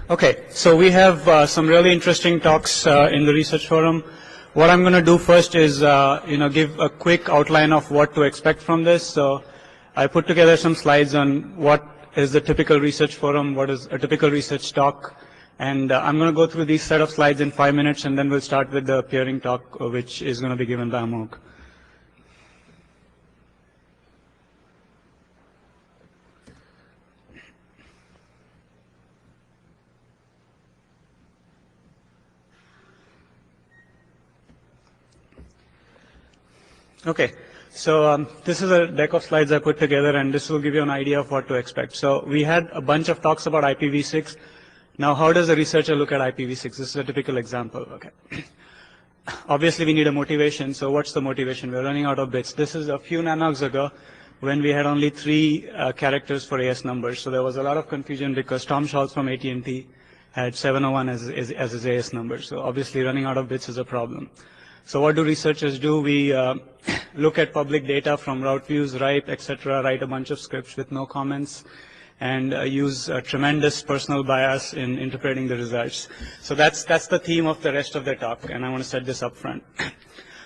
Okay, so we have some really interesting talks in the research forum. What I'm going to do first is, give a quick outline of what to expect from this. So I put together some slides on what is the typical research forum, what is a typical research talk, and I'm going to go through these set of slides in 5 minutes, and then we'll start with the peering talk, which is going to be given by NANOG. Okay, so this is a deck of slides I put together, and this will give you an idea of what to expect. So we had a bunch of talks about IPv6. Now, how does a researcher look at IPv6? This is a typical example. Okay. Obviously, we need a motivation. So what's the motivation? We're running out of bits. This is a few nanogs ago when we had only 3 characters for AS numbers. So there was a lot of confusion because Tom Scholz from AT&T had 701 as his AS number. So obviously, running out of bits is a problem. So what do researchers do? We look at public data from route views, RIPE, etc., write a bunch of scripts with no comments, and use a tremendous personal bias in interpreting the results. So that's the theme of the rest of the talk, and I want to set this up front.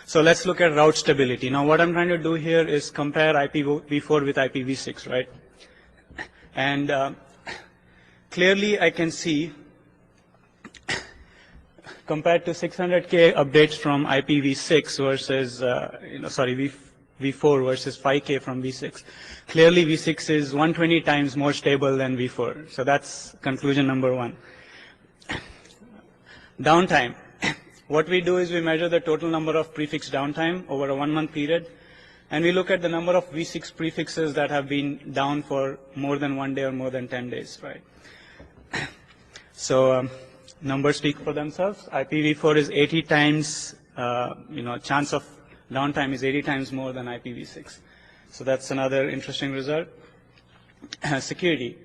So let's look at route stability. Now what I'm trying to do here is compare IPv4 with IPv6, right? And clearly I can see, compared to 600K updates from IPv6 versus, V4 versus 5K from V6. Clearly V6 is 120 times more stable than V4. So that's conclusion number 1. Downtime. What we do is we measure the total number of prefix downtime over a 1-month period, and we look at the number of V6 prefixes that have been down for more than 1 day or more than 10 days, right? So, numbers speak for themselves. IPv4 is 80 times, chance of downtime is 80 times more than IPv6. So that's another interesting result. Security.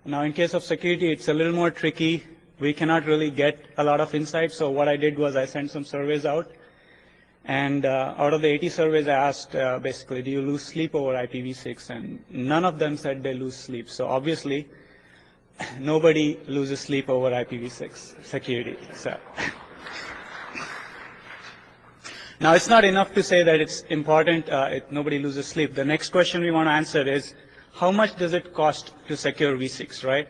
Now in case of security, it's a little more tricky. We cannot really get a lot of insight. So what I did was I sent some surveys out. And out of the 80 surveys I asked, basically, do you lose sleep over IPv6? And none of them said they lose sleep. So obviously, nobody loses sleep over IPv6 security. So now it's not enough to say that it's important, nobody loses sleep. The next question we want to answer is, how much does it cost to secure V6, right?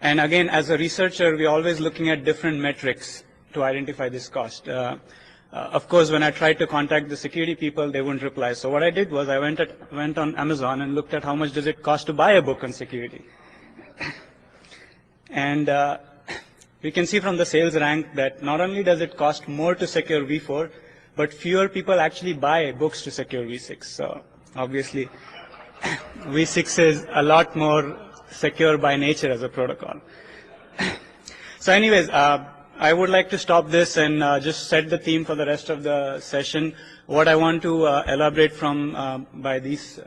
And again, as a researcher, we're always looking at different metrics to identify this cost. Of course, when I tried to contact the security people, they wouldn't reply. So what I did was I went on Amazon and looked at how much does it cost to buy a book on security. And we can see from the sales rank that not only does it cost more to secure V4, but fewer people actually buy books to secure V6. So obviously, V6 is a lot more secure by nature as a protocol. So anyways, I would like to stop this and just set the theme for the rest of the session. What I want to elaborate from by these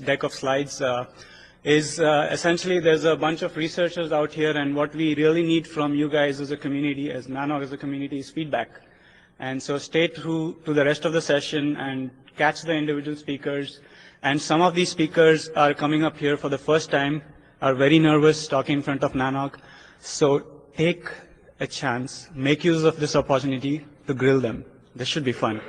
deck of slides is essentially there's a bunch of researchers out here, and what we really need from you guys as a community, as NANOG as a community, is feedback. And so stay through to the rest of the session and catch the individual speakers. And some of these speakers are coming up here for the first time, are very nervous talking in front of NANOG. So take a chance, make use of this opportunity to grill them. This should be fun.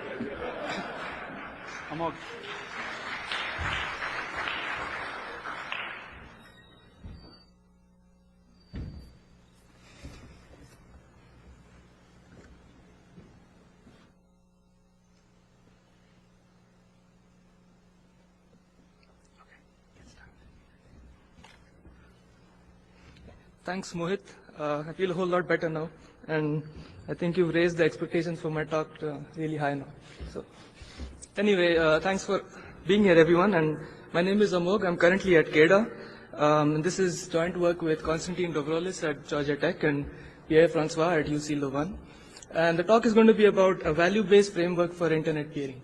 Thanks, Mohit. I feel a whole lot better now, and I think you've raised the expectations for my talk really high now. So, anyway, thanks for being here, everyone. And my name is Amog. I'm currently at CADA. This is joint work with Konstantin Dobrolis at Georgia Tech and Pierre-Francois at UC Louvain. And the talk is going to be about a value-based framework for internet peering.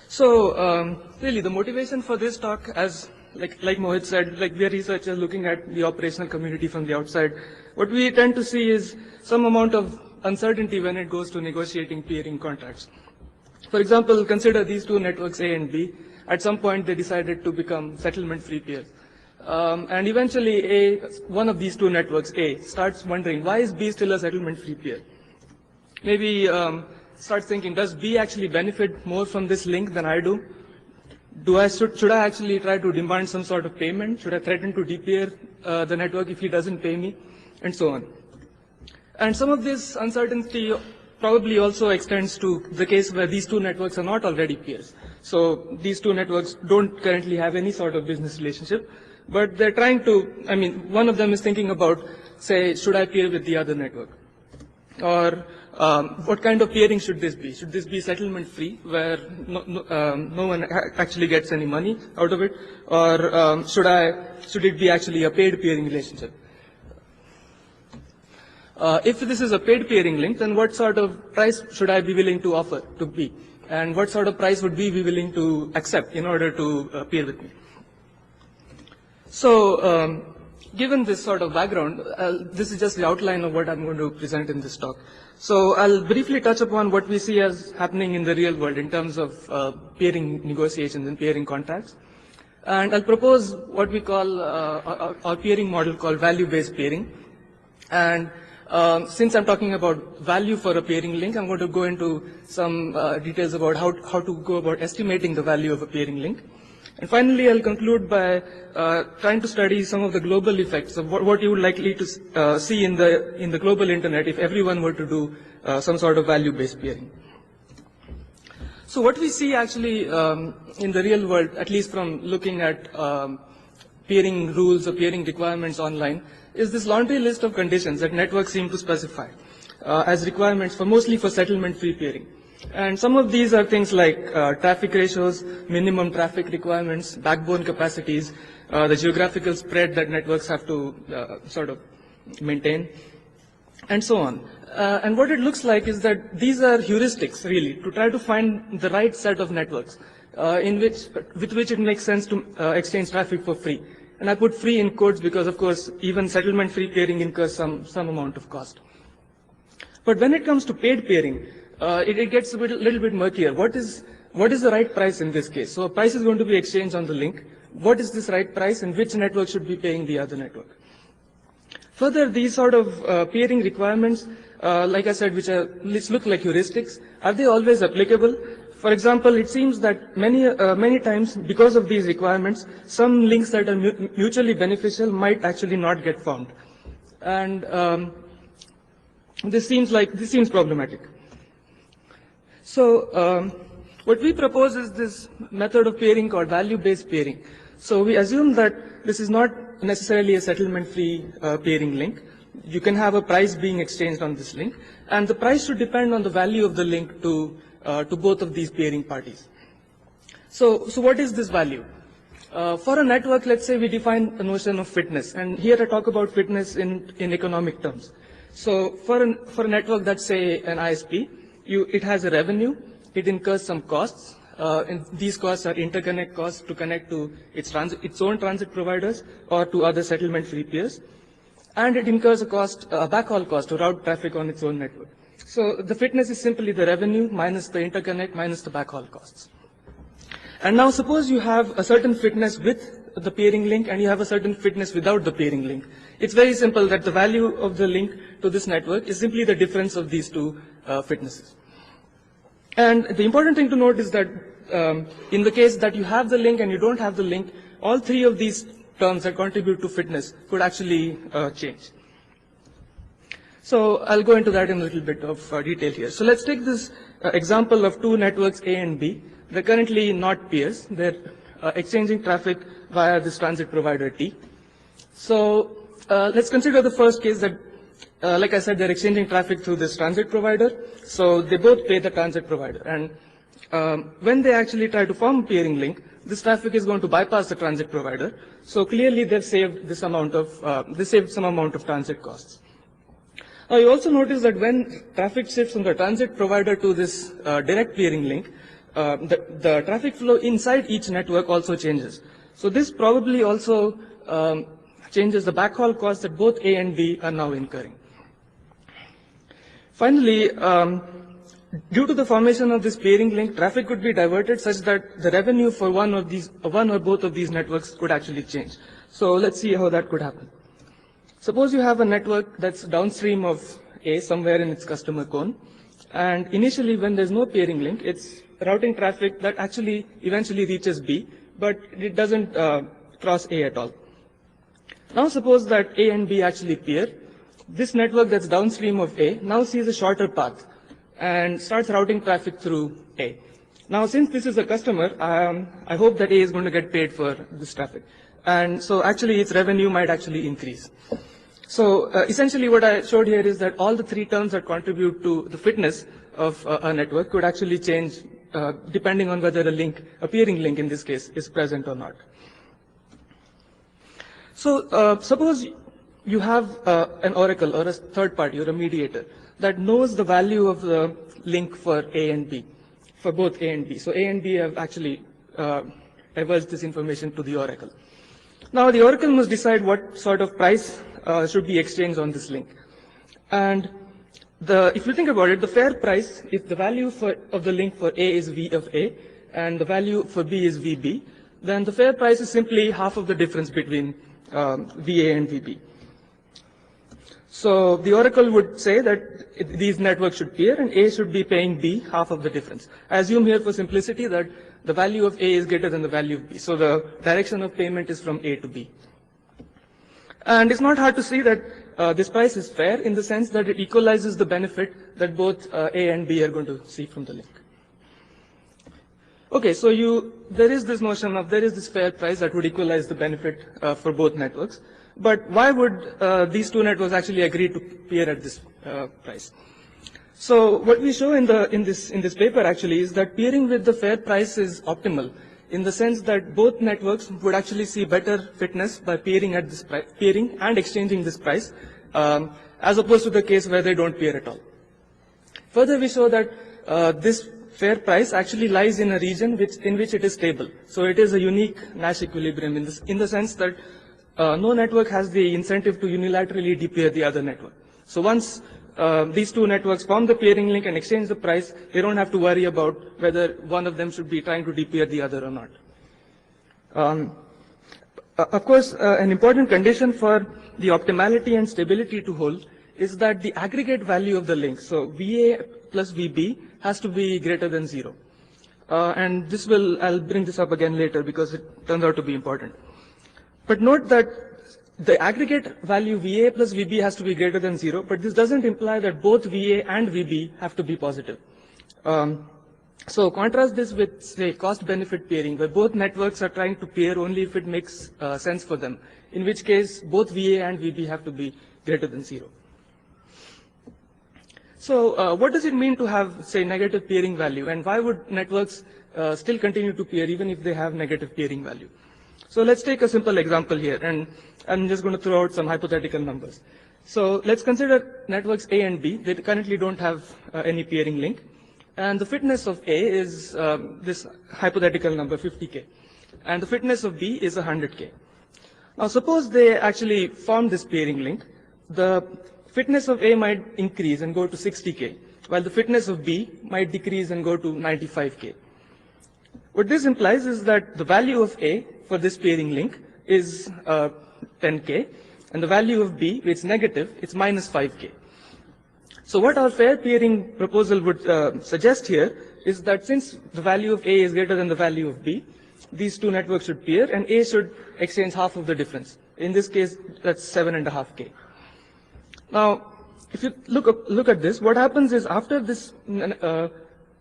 So, really, the motivation for this talk, as like Mohit said, we are researchers looking at the operational community from the outside. What we tend to see is some amount of uncertainty when it goes to negotiating peering contracts. For example, consider these two networks A and B. At some point, they decided to become settlement-free peers. And eventually one of these two networks, A, starts wondering, why is B still a settlement-free peer? Maybe starts thinking, does B actually benefit more from this link than I do? Should I actually try to demand some sort of payment? Should I threaten to de-peer the network if he doesn't pay me? And so on. And some of this uncertainty probably also extends to the case where these two networks are not already peers. So these two networks don't currently have any sort of business relationship, but they're trying to, I mean, one of them is thinking about, say, should I peer with the other network? Or what kind of peering should this be? Should this be settlement free, where no one actually gets any money out of it? Or should it be actually a paid peering relationship? If this is a paid peering link, then what sort of price should I be willing to offer to B? And what sort of price would B be willing to accept in order to peer with me? So, given this sort of background, this is just the outline of what I'm going to present in this talk. So I'll briefly touch upon what we see as happening in the real world in terms of peering negotiations and peering contracts. And I'll propose what we call our peering model called value-based peering. And since I'm talking about value for a peering link, I'm going to go into some details about how to go about estimating the value of a peering link. And finally, I'll conclude by trying to study some of the global effects of what you would likely to see in the global internet if everyone were to do some sort of value-based peering. So what we see actually in the real world, at least from looking at peering rules or peering requirements online, is this laundry list of conditions that networks seem to specify as requirements for mostly for settlement-free peering. And some of these are things like traffic ratios, minimum traffic requirements, backbone capacities, the geographical spread that networks have to sort of maintain, and so on. And what it looks like is that these are heuristics, really, to try to find the right set of networks with which it makes sense to exchange traffic for free. And I put free in quotes because, of course, even settlement-free peering incurs some amount of cost. But when it comes to paid peering, it gets a little bit murkier. What is the right price in this case? So a price is going to be exchanged on the link. What is this right price, and which network should be paying the other network? Further, these sort of peering requirements, like I said, which look like heuristics, are they always applicable? For example, it seems that many times, because of these requirements, some links that are mutually beneficial might actually not get found, and this seems problematic. So what we propose is this method of peering called value-based peering. So we assume that this is not necessarily a settlement-free peering link. You can have a price being exchanged on this link, and the price should depend on the value of the link to both of these peering parties. So what is this value? For a network, let's say we define a notion of fitness, and here I talk about fitness in economic terms. So for a network that's, say, an ISP, it has a revenue, it incurs some costs, and these costs are interconnect costs to connect to its own transit providers or to other settlement-free peers, and it incurs a backhaul cost to route traffic on its own network. So the fitness is simply the revenue minus the interconnect minus the backhaul costs. And now suppose you have a certain fitness with the peering link and you have a certain fitness without the peering link. It's very simple that the value of the link to this network is simply the difference of these two fitnesses. And the important thing to note is that in the case that you have the link and you don't have the link, all three of these terms that contribute to fitness could actually change. So I'll go into that in a little bit of detail here. So let's take this example of two networks A and B. They're currently not peers. They're exchanging traffic via this transit provider T. So let's consider the first case that, like I said, they're exchanging traffic through this transit provider. So they both pay the transit provider. And when they actually try to form a peering link, this traffic is going to bypass the transit provider. So clearly they've saved this amount of, they saved some amount of transit costs. Now you also notice that when traffic shifts from the transit provider to this direct peering link, the traffic flow inside each network also changes. So this probably also changes the backhaul costs that both A and B are now incurring. Finally, due to the formation of this peering link, traffic could be diverted such that the revenue for one or both of these networks could actually change. So let's see how that could happen. Suppose you have a network that's downstream of A somewhere in its customer cone, and initially when there's no peering link, it's routing traffic that actually eventually reaches B, but it doesn't cross A at all. Now suppose that A and B actually peer. This network that's downstream of A now sees a shorter path and starts routing traffic through A. Now since this is a customer, I hope that A is going to get paid for this traffic. And so actually its revenue might actually increase. So essentially what I showed here is that all the three terms that contribute to the fitness of a network could actually change depending on whether a peering link in this case is present or not. So suppose you have an oracle or a third party or a mediator that knows the value of the link for A and B, for both A and B. So A and B have actually divulged this information to the oracle. Now the oracle must decide what sort of price should be exchanged on this link. And if you think about it, the fair price, if the value of the link for A is V of A and the value for B is VB, then the fair price is simply half of the difference between VA and VB. So the oracle would say that these networks should peer and A should be paying B half of the difference. I assume here for simplicity that the value of A is greater than the value of B. So the direction of payment is from A to B. And it's not hard to see that this price is fair in the sense that it equalizes the benefit that both A and B are going to see from the link. Okay, so there is this notion of there is this fair price that would equalize the benefit for both networks. But why would these two networks actually agree to peer at this price? So what we show in this paper actually is that peering with the fair price is optimal in the sense that both networks would actually see better fitness by peering at this price, peering and exchanging this price, as opposed to the case where they don't peer at all. Further, we show that this fair price actually lies in a region in which it is stable. So it is a unique Nash equilibrium in the sense that no network has the incentive to unilaterally depeer the other network. So once these two networks form the peering link and exchange the price, they don't have to worry about whether one of them should be trying to depeer the other or not. Of course, an important condition for the optimality and stability to hold is that the aggregate value of the link, so VA plus VB, has to be greater than 0. And I'll bring this up again later because it turns out to be important. But note that the aggregate value VA plus VB has to be greater than 0, but this doesn't imply that both VA and VB have to be positive. So contrast this with, say, cost-benefit peering, where both networks are trying to peer only if it makes sense for them, in which case both VA and VB have to be greater than 0. So what does it mean to have, say, negative peering value, and why would networks still continue to peer even if they have negative peering value? So let's take a simple example here, and I'm just going to throw out some hypothetical numbers. So let's consider networks A and B. They currently don't have any peering link. And the fitness of A is this hypothetical number, 50K. And the fitness of B is 100K. Now suppose they actually form this peering link. The fitness of A might increase and go to 60K, while the fitness of B might decrease and go to 95K. What this implies is that the value of A for this peering link is 10K, and the value of B, which is negative, it's minus 5K. So what our fair peering proposal would suggest here is that since the value of A is greater than the value of B, these two networks should peer, and A should exchange half of the difference. In this case, that's 7.5K. Now, if you look at this, what happens is after this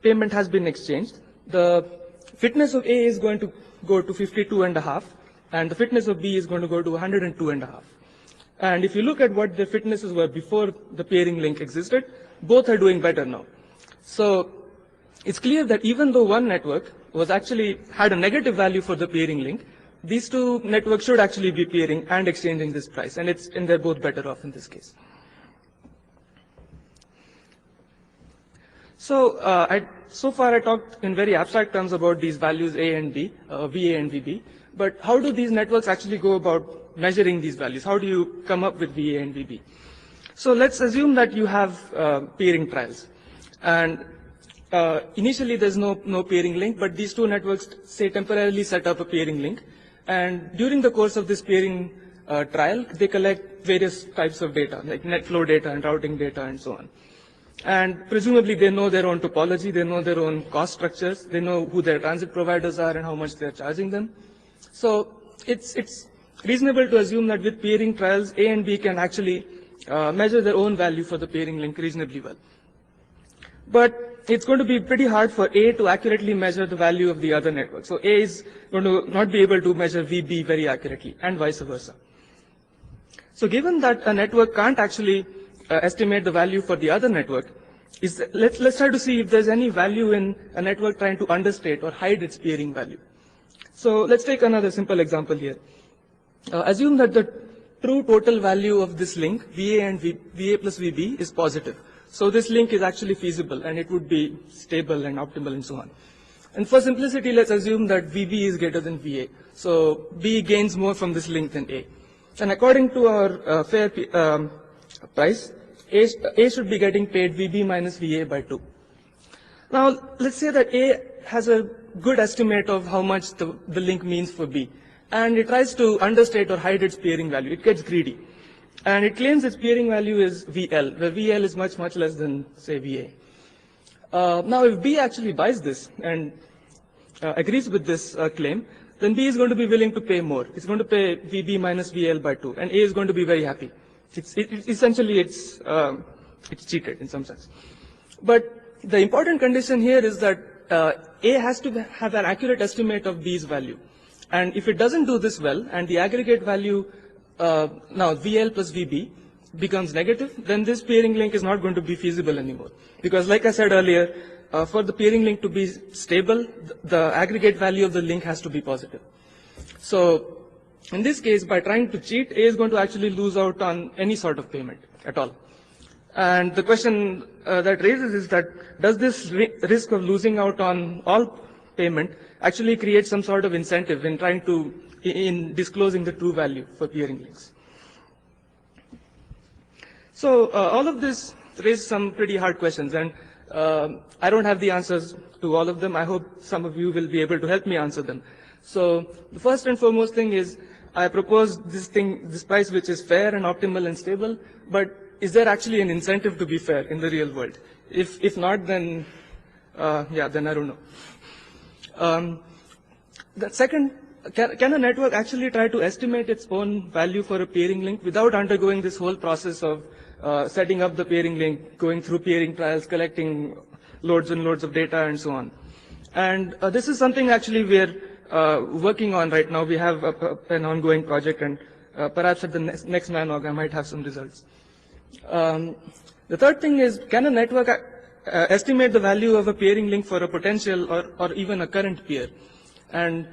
payment has been exchanged, the fitness of A is going to go to 52.5, and the fitness of B is going to go to 102.5. And if you look at what the fitnesses were before the peering link existed, both are doing better now. So it's clear that even though one network had a negative value for the peering link, these two networks should actually be peering and exchanging this price, and they're both better off in this case. So so far I talked in very abstract terms about these values A and B, VA and VB, but how do these networks actually go about measuring these values? How do you come up with VA and VB? So let's assume that you have peering trials, and initially there's no peering link, but these two networks say temporarily set up a peering link, And during the course of this peering trial, they collect various types of data, like net flow data and routing data and so on. And presumably they know their own topology, they know their own cost structures, they know who their transit providers are and how much they're charging them. So it's reasonable to assume that with peering trials, A and B can actually measure their own value for the peering link reasonably well. But it's going to be pretty hard for A to accurately measure the value of the other network. So A is going to not be able to measure VB very accurately, and vice versa. So given that a network can't actually estimate the value for the other network, let's try to see if there's any value in a network trying to understate or hide its peering value. So let's take another simple example here. Assume that the true total value of this link, VA and VA plus VB, is positive. So this link is actually feasible and it would be stable and optimal and so on. And for simplicity, let's assume that VB is greater than VA. So B gains more from this link than A. And according to our fair price, A should be getting paid VB minus VA by 2. Now, let's say that A has a good estimate of how much the link means for B. And it tries to understate or hide its peering value. It gets greedy. And it claims its peering value is VL, where VL is much, much less than, say, VA. Now, if B actually buys this and agrees with this claim, then B is going to be willing to pay more. It's going to pay VB minus VL by 2, and A is going to be very happy. Essentially, it's cheated in some sense. But the important condition here is that A has to have an accurate estimate of B's value. And if it doesn't do this well, and the aggregate value now VL plus VB becomes negative, then this peering link is not going to be feasible anymore. Because like I said earlier, for the peering link to be stable, the aggregate value of the link has to be positive. So in this case, by trying to cheat, A is going to actually lose out on any sort of payment at all. And the question that raises is that, does this risk of losing out on all payment actually create some sort of incentive in disclosing the true value for peering links? So all of this raises some pretty hard questions, and I don't have the answers to all of them. I hope some of you will be able to help me answer them. So the first and foremost thing is, I propose this price which is fair and optimal and stable, but is there actually an incentive to be fair in the real world? If not, then then I don't know. The second, can a network actually try to estimate its own value for a peering link without undergoing this whole process of setting up the peering link, going through peering trials, collecting loads and loads of data, and so on? And this is something actually we're working on right now. We have an ongoing project, and perhaps at the next NANOG I might have some results. The third thing is, can a network estimate the value of a peering link for a potential or even a current peer? And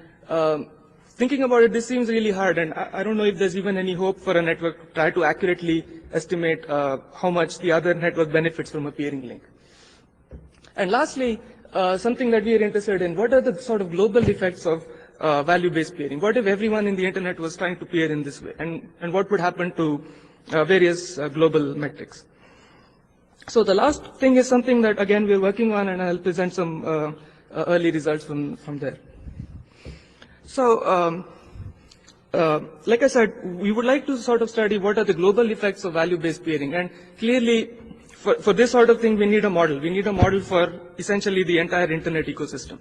thinking about it, this seems really hard, and I don't know if there's even any hope for a network to try to accurately estimate how much the other network benefits from a peering link. And lastly, something that we are interested in, what are the sort of global effects of value-based peering? What if everyone in the internet was trying to peer in this way? And what would happen to various global metrics? So the last thing is something that, again, we're working on, and I'll present some early results from there. So, like I said, we would like to sort of study what are the global effects of value-based peering. And clearly, for this sort of thing, we need a model. We need a model for essentially the entire internet ecosystem.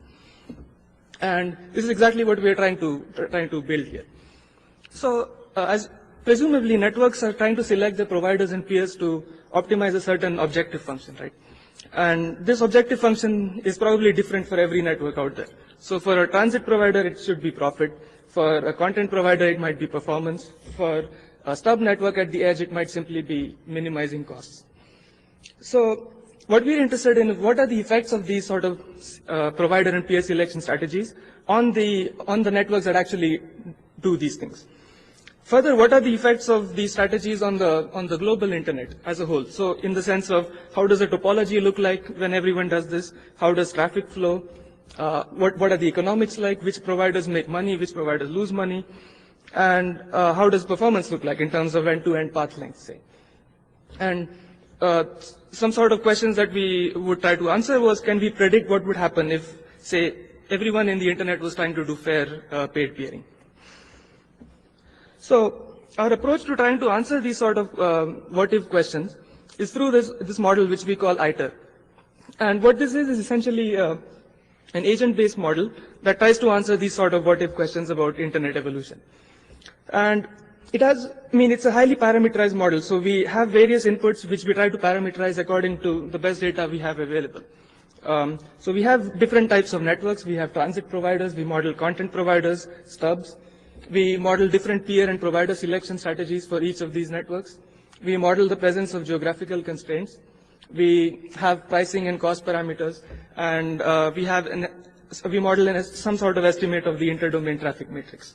And this is exactly what we are trying to build here. So, as presumably networks are trying to select the providers and peers to optimize a certain objective function, right? And this objective function is probably different for every network out there. So for a transit provider, it should be profit. For a content provider, it might be performance. For a stub network at the edge, it might simply be minimizing costs. So what we're interested in is what are the effects of these sort of provider and peer selection strategies on the networks that actually do these things. Further, what are the effects of these strategies on the global internet as a whole? So in the sense of, how does the topology look like when everyone does this? How does traffic flow? What are the economics like? Which providers make money? Which providers lose money? And how does performance look like in terms of end-to-end path length, say? And some sort of questions that we would try to answer was, can we predict what would happen if, say, everyone in the internet was trying to do fair paid peering? So our approach to trying to answer these sort of what-if questions is through this model which we call ITER. And what this is essentially an agent-based model that tries to answer these sort of what-if questions about internet evolution. And it has, it's a highly parameterized model, so we have various inputs which we try to parameterize according to the best data we have available. So we have different types of networks. We have transit providers, we model content providers, stubs. We model different peer and provider selection strategies for each of these networks. We model the presence of geographical constraints. We have pricing and cost parameters, and we model some sort of estimate of the interdomain traffic matrix.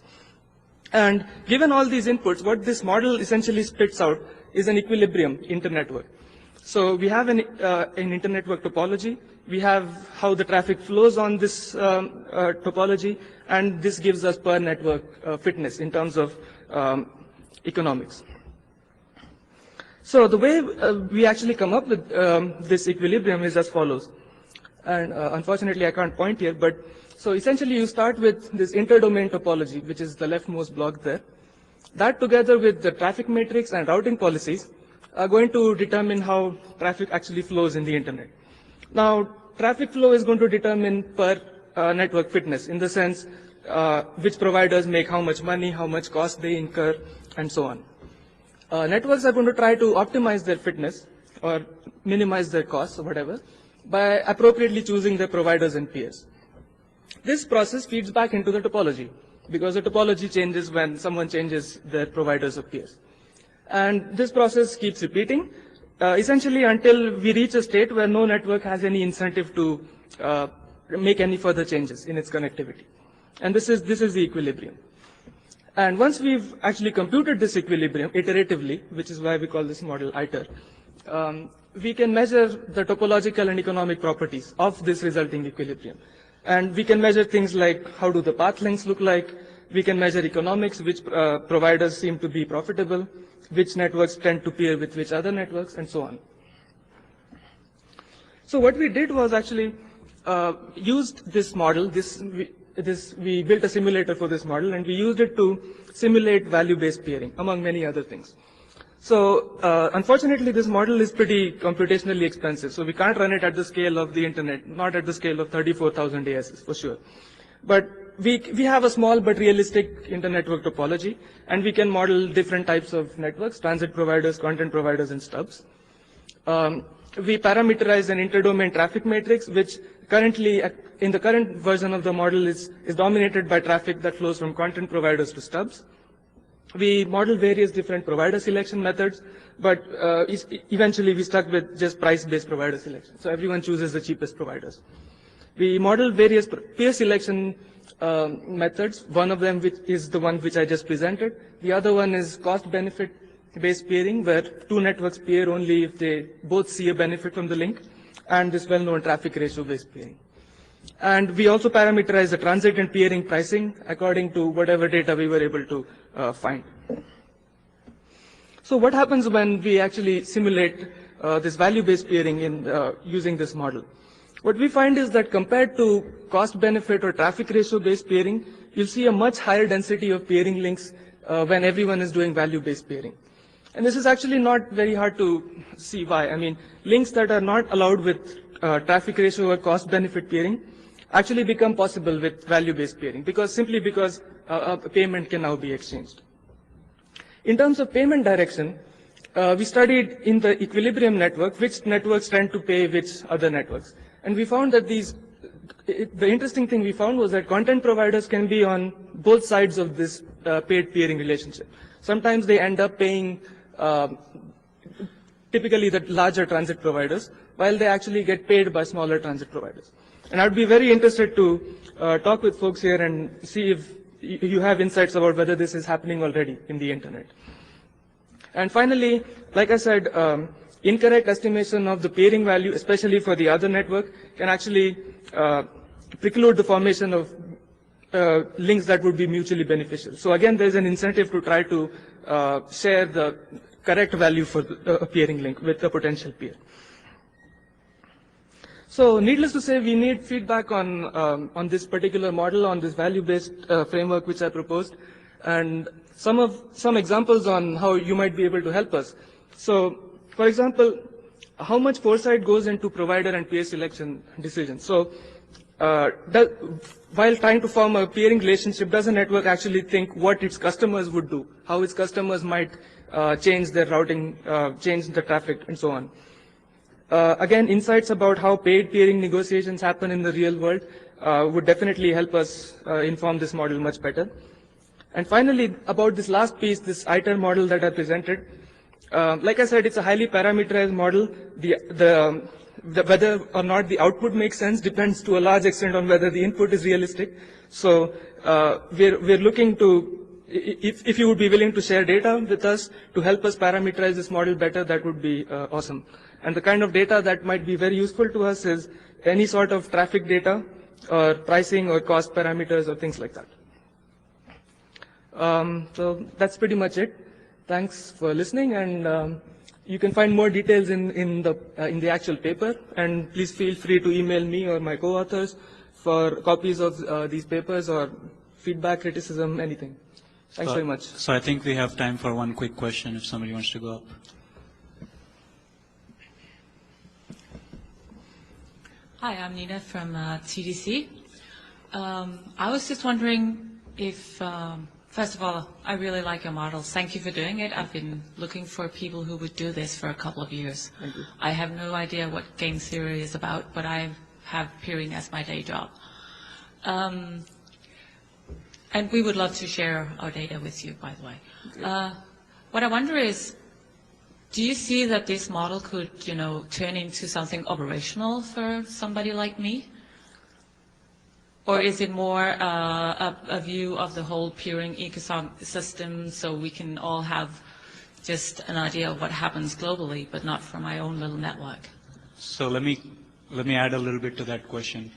And given all these inputs, what this model essentially spits out is an equilibrium internetwork. So we have an internetwork topology. We have how the traffic flows on this topology, and this gives us per network fitness in terms of economics. So the way we actually come up with this equilibrium is as follows. And unfortunately, I can't point here, but so essentially you start with this interdomain topology, which is the leftmost block there. That together with the traffic matrix and routing policies are going to determine how traffic actually flows in the internet. Now, traffic flow is going to determine per network fitness in the sense which providers make how much money, how much cost they incur, and so on. Networks are going to try to optimize their fitness or minimize their costs or whatever by appropriately choosing their providers and peers. This process feeds back into the topology because the topology changes when someone changes their providers or peers. And this process keeps repeating essentially until we reach a state where no network has any incentive to make any further changes in its connectivity. And this is the equilibrium. And once we've actually computed this equilibrium iteratively, which is why we call this model ITER, we can measure the topological and economic properties of this resulting equilibrium. And we can measure things like how do the path lengths look like, we can measure economics, which providers seem to be profitable, which networks tend to peer with which other networks, and so on. So what we did was actually used this model, we built a simulator for this model, and we used it to simulate value-based peering, among many other things. So unfortunately, this model is pretty computationally expensive, so we can't run it at the scale of the internet, not at the scale of 34,000 ASs, for sure. But we have a small but realistic internetwork topology, and we can model different types of networks, transit providers, content providers, and stubs. We parameterize an interdomain traffic matrix, which currently, in the current version of the model, is dominated by traffic that flows from content providers to stubs. We model various different provider selection methods, but eventually we stuck with just price-based provider selection. So everyone chooses the cheapest providers. We model various peer selection methods. One of them is the one which I just presented. The other one is cost-benefit-based peering, where two networks peer only if they both see a benefit from the link, and this well-known traffic ratio-based peering. And we also parameterize the transit and peering pricing according to whatever data we were able to find. So what happens when we actually simulate this value-based peering in using this model? What we find is that compared to cost-benefit or traffic ratio-based peering, you'll see a much higher density of peering links when everyone is doing value-based peering. And this is actually not very hard to see why. I mean, links that are not allowed with traffic ratio or cost-benefit peering actually become possible with value-based peering, simply because a payment can now be exchanged. In terms of payment direction, we studied in the equilibrium network which networks tend to pay which other networks. And we found that the interesting thing we found was that content providers can be on both sides of this paid peering relationship. Sometimes they end up paying typically the larger transit providers, while they actually get paid by smaller transit providers. And I'd be very interested to talk with folks here and see if you have insights about whether this is happening already in the internet. And finally, like I said, incorrect estimation of the peering value, especially for the other network, can actually preclude the formation of links that would be mutually beneficial. So again, there's an incentive to try to share the correct value for a peering link with the potential peer. So needless to say, we need feedback on this particular model, on this value-based framework which I proposed. and some examples on how you might be able to help us. So, for example, how much foresight goes into provider and peer selection decisions? So, while trying to form a peering relationship, does a network actually think what its customers would do, how its customers might change their routing, change the traffic, and so on? Again, insights about how paid peering negotiations happen in the real world would definitely help us inform this model much better. And finally, about this last piece, this ITER model that I presented, like I said, it's a highly parameterized model. Whether or not the output makes sense depends to a large extent on whether the input is realistic. So we're looking to, if you would be willing to share data with us to help us parameterize this model better, that would be awesome. And the kind of data that might be very useful to us is any sort of traffic data or pricing or cost parameters or things like that. So that's pretty much it. Thanks for listening, and you can find more details in the actual paper. And please feel free to email me or my co-authors for copies of these papers or feedback, criticism, anything. Thanks very much. So I think we have time for one quick question if somebody wants to go up. Hi, I'm Nina from TDC. I was just wondering if, first of all, I really like your models. Thank you for doing it. I've been looking for people who would do this for a couple of years. Thank you. I have no idea what game theory is about, but I have peering as my day job. And we would love to share our data with you, by the way. What I wonder is, do you see that this model could, turn into something operational for somebody like me? Or is it more a view of the whole peering ecosystem so we can all have just an idea of what happens globally, but not for my own little network? So let me add a little bit to that question.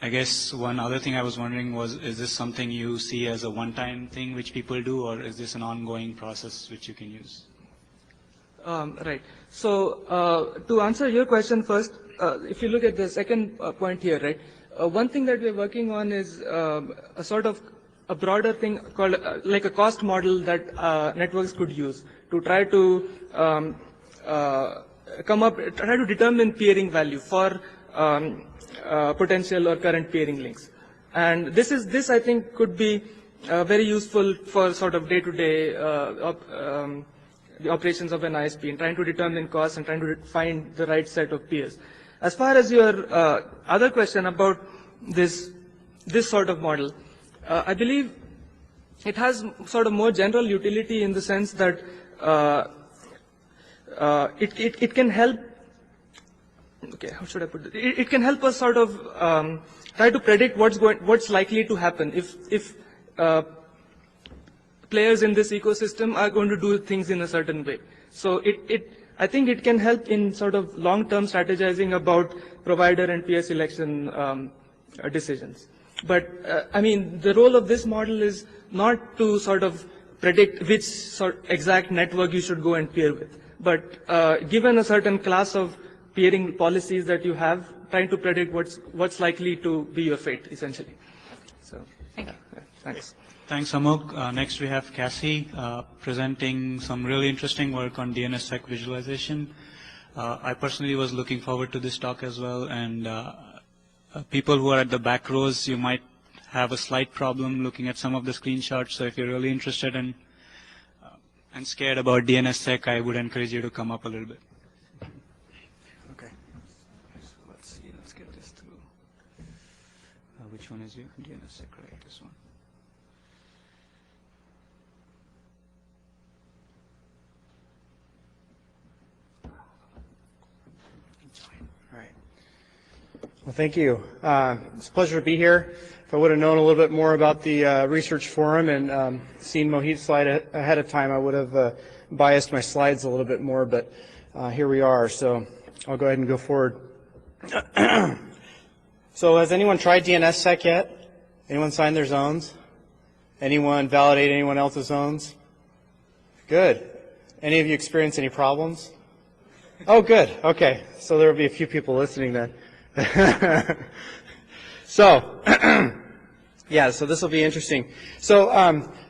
I guess one other thing I was wondering was, is this something you see as a one-time thing which people do, or is this an ongoing process which you can use? Right. So to answer your question first, if you look at the second point here, right, one thing that we're working on is a sort of a broader thing called like a cost model that networks could use to try to try to determine peering value for potential or current peering links. And this I think could be very useful for sort of day-to-day the operations of an ISP and trying to determine costs and trying to find the right set of peers. As far as your other question about this sort of model, I believe it has sort of more general utility in the sense that it can help. Okay, how should I put it? It can help us sort of try to predict what's likely to happen if players in this ecosystem are going to do things in a certain way. So I think it can help in sort of long-term strategizing about provider and peer selection decisions. But I mean, the role of this model is not to sort of predict which exact network you should go and peer with, but given a certain class of peering policies that you have, trying to predict what's likely to be your fate, essentially. So, Thank you. Yeah, thanks. Thanks, Amok. Next we have Cassie presenting some really interesting work on DNSSEC visualization. I personally was looking forward to this talk as well, and people who are at the back rows, you might have a slight problem looking at some of the screenshots, so if you're really interested in and scared about DNSSEC, I would encourage you to come up a little bit. Okay. So let's see, let's get this through. Which one is you? DNSSEC, right? This one. Well, thank you. It's a pleasure to be here. If I would have known a little bit more about the research forum and seen Mohit's slide ahead of time, I would have biased my slides a little bit more, but here we are, so I'll go ahead and go forward. So has anyone tried DNSSEC yet? Anyone signed their zones? Anyone validate anyone else's zones? Good. Any of you experience any problems? Oh, good. Okay. So there will be a few people listening then. So, Yeah, so this will be interesting. So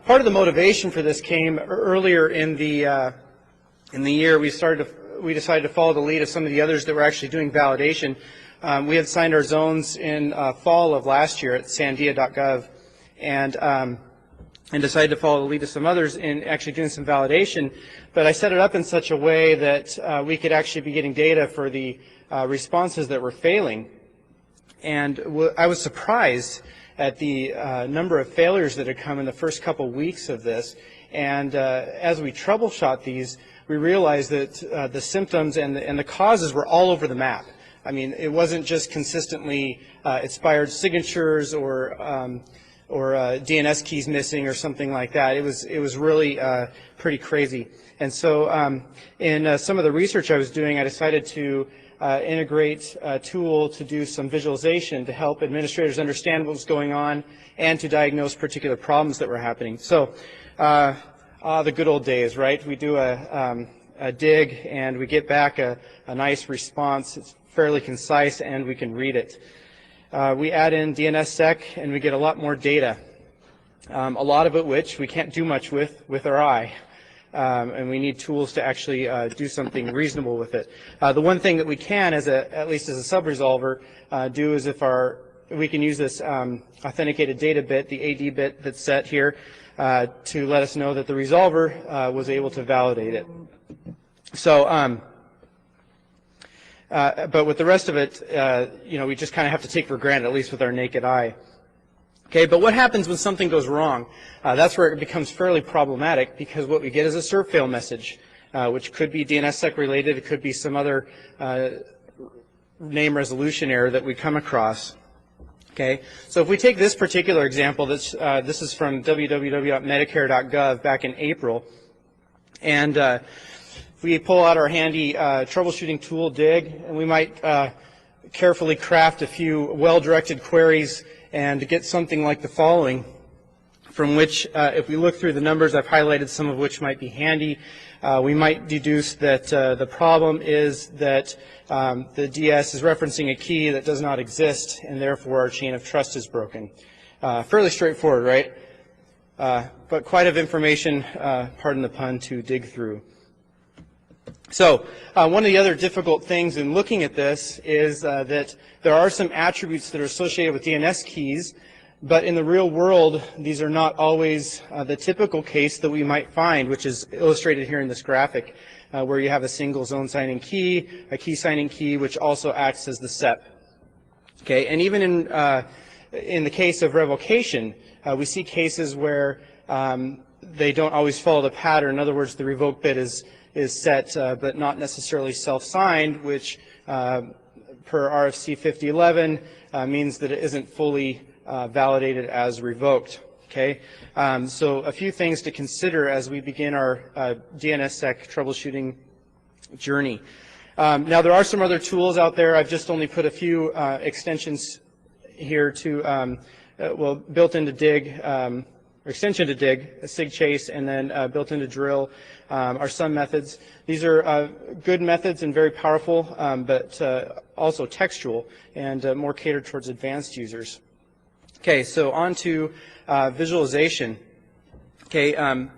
part of the motivation for this came earlier in the year. We decided to follow the lead of some of the others that were actually doing validation. We had signed our zones in fall of last year at sandia.gov, and decided to follow the lead of some others in actually doing some validation. But I set it up in such a way that we could actually be getting data for the responses that were failing. And I was surprised at the number of failures that had come in the first couple weeks of this. And as we troubleshot these, we realized that the symptoms and the causes were all over the map. I mean, it wasn't just consistently expired signatures or DNS keys missing or something like that. It was really pretty crazy. And so in some of the research I was doing, I decided to integrate a tool to do some visualization to help administrators understand what was going on and to diagnose particular problems that were happening. So the good old days, right? We do a dig and we get back a nice response. It's fairly concise and we can read it. We add in DNSSEC and we get a lot more data, a lot of it which we can't do much with our eye. And we need tools to actually do something reasonable with it. The one thing that we can, at least as a sub-resolver, do is we can use this authenticated data bit, the AD bit that's set here, to let us know that the resolver was able to validate it. So, but with the rest of it, we just kind of have to take for granted, at least with our naked eye. Okay, but what happens when something goes wrong? That's where it becomes fairly problematic, because what we get is a serve fail message, which could be DNSSEC related. It could be some other name resolution error that we come across. Okay, so if we take this particular example, this is from www.medicare.gov back in April, and if we pull out our handy troubleshooting tool, dig, and we might carefully craft a few well-directed queries and get something like the following, from which, if we look through the numbers, I've highlighted some of which might be handy. We might deduce that the problem is that the DS is referencing a key that does not exist, and therefore our chain of trust is broken. Fairly straightforward, right? But quite of information, pardon the pun, to dig through. So one of the other difficult things in looking at this is that there are some attributes that are associated with DNS keys, but in the real world, these are not always the typical case that we might find, which is illustrated here in this graphic, where you have a single zone signing key, a key signing key, which also acts as the SEP. Okay, and even in the case of revocation, we see cases where they don't always follow the pattern. In other words, the revoke bit is set, but not necessarily self-signed, which per RFC 5011 means that it isn't fully validated as revoked. Okay, so a few things to consider as we begin our DNSSEC troubleshooting journey. Now there are some other tools out there. I've just only put a few extensions here to, built into dig, or extension to dig, a SIG chase, and then built into drill are some methods. These are good methods and very powerful, but also textual and more catered towards advanced users. Okay, so on to visualization. Okay,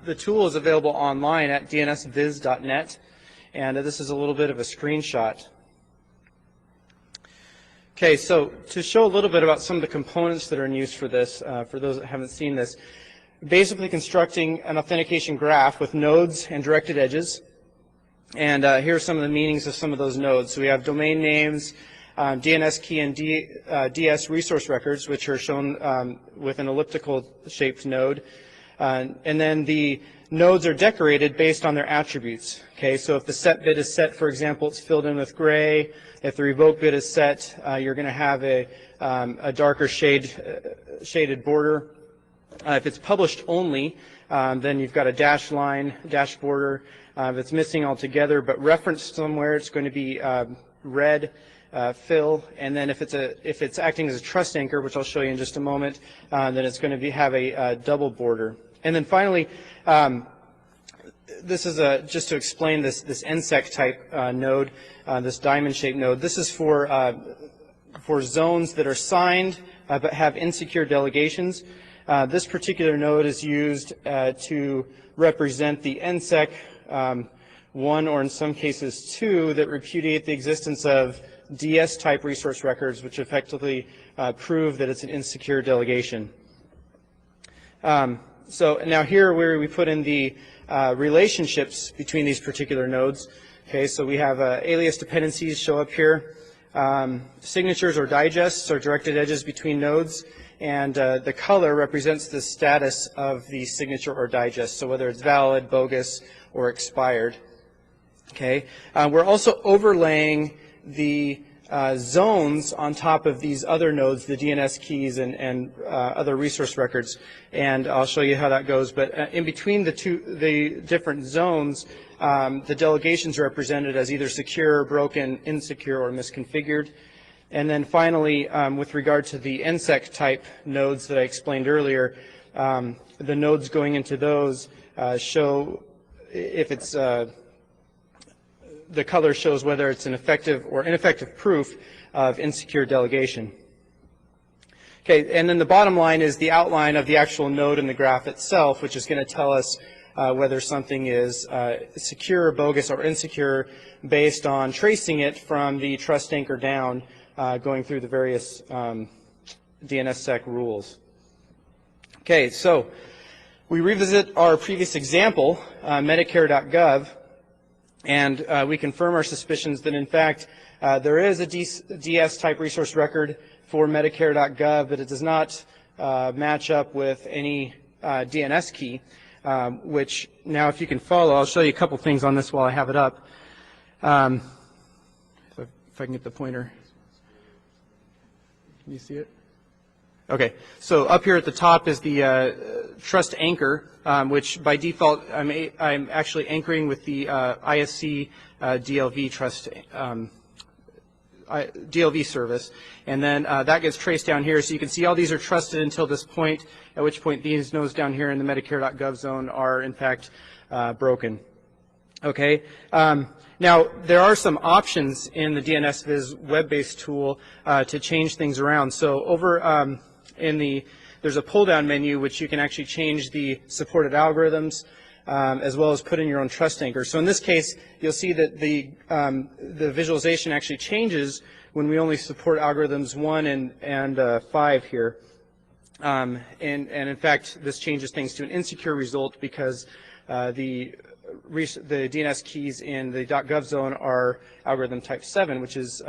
the tool is available online at dnsviz.net, and this is a little bit of a screenshot. Okay, so to show a little bit about some of the components that are in use for this, for those that haven't seen this, basically constructing an authentication graph with nodes and directed edges. And here are some of the meanings of some of those nodes. So we have domain names, DNS key, and DS resource records, which are shown with an elliptical shaped node. And then the nodes are decorated based on their attributes. Okay, so if the set bit is set, for example, it's filled in with gray. If the revoke bit is set, you're going to have a darker shaded border. If it's published only, then you've got a dash line, dash border. If it's missing altogether but referenced somewhere, it's going to be red fill. And then if it's acting as a trust anchor, which I'll show you in just a moment, then it's going to have a double border. And then finally, this is just to explain this NSEC type node, this diamond-shaped node. This is for zones that are signed but have insecure delegations. This particular node is used to represent the NSEC 1, or in some cases 2, that repudiate the existence of DS-type resource records, which effectively prove that it's an insecure delegation. So now here where we put in the relationships between these particular nodes. Okay, so we have alias dependencies show up here. Signatures or digests are directed edges between nodes, and the color represents the status of the signature or digest, so whether it's valid, bogus, or expired. Okay, we're also overlaying the zones on top of these other nodes, the DNS keys and other resource records, and I'll show you how that goes. But in between the different zones, the delegations are represented as either secure, broken, insecure, or misconfigured. And then finally, with regard to the NSEC type nodes that I explained earlier, the nodes going into those show if it's the color shows whether it's an effective or ineffective proof of insecure delegation. Okay, and then the bottom line is the outline of the actual node in the graph itself, which is going to tell us whether something is secure, bogus, or insecure based on tracing it from the trust anchor down, going through the various DNSSEC rules. Okay, so we revisit our previous example, Medicare.gov, and we confirm our suspicions that, in fact, there is a DS-type resource record for Medicare.gov, but it does not match up with any DNS key, which now, if you can follow, I'll show you a couple things on this while I have it up. If I can get the pointer. Can you see it? Okay, so up here at the top is the trust anchor, which by default I'm actually anchoring with the ISC DLV trust DLV service, and then that gets traced down here. So you can see all these are trusted until this point, at which point these nodes down here in the Medicare.gov zone are in fact broken. Okay. Now, there are some options in the DNSViz web-based tool to change things around. So over there's a pull-down menu which you can actually change the supported algorithms as well as put in your own trust anchor. So in this case, you'll see that the visualization actually changes when we only support algorithms 1 and 5 here. And in fact, this changes things to an insecure result because the DNS keys in the .gov zone are algorithm type 7, which is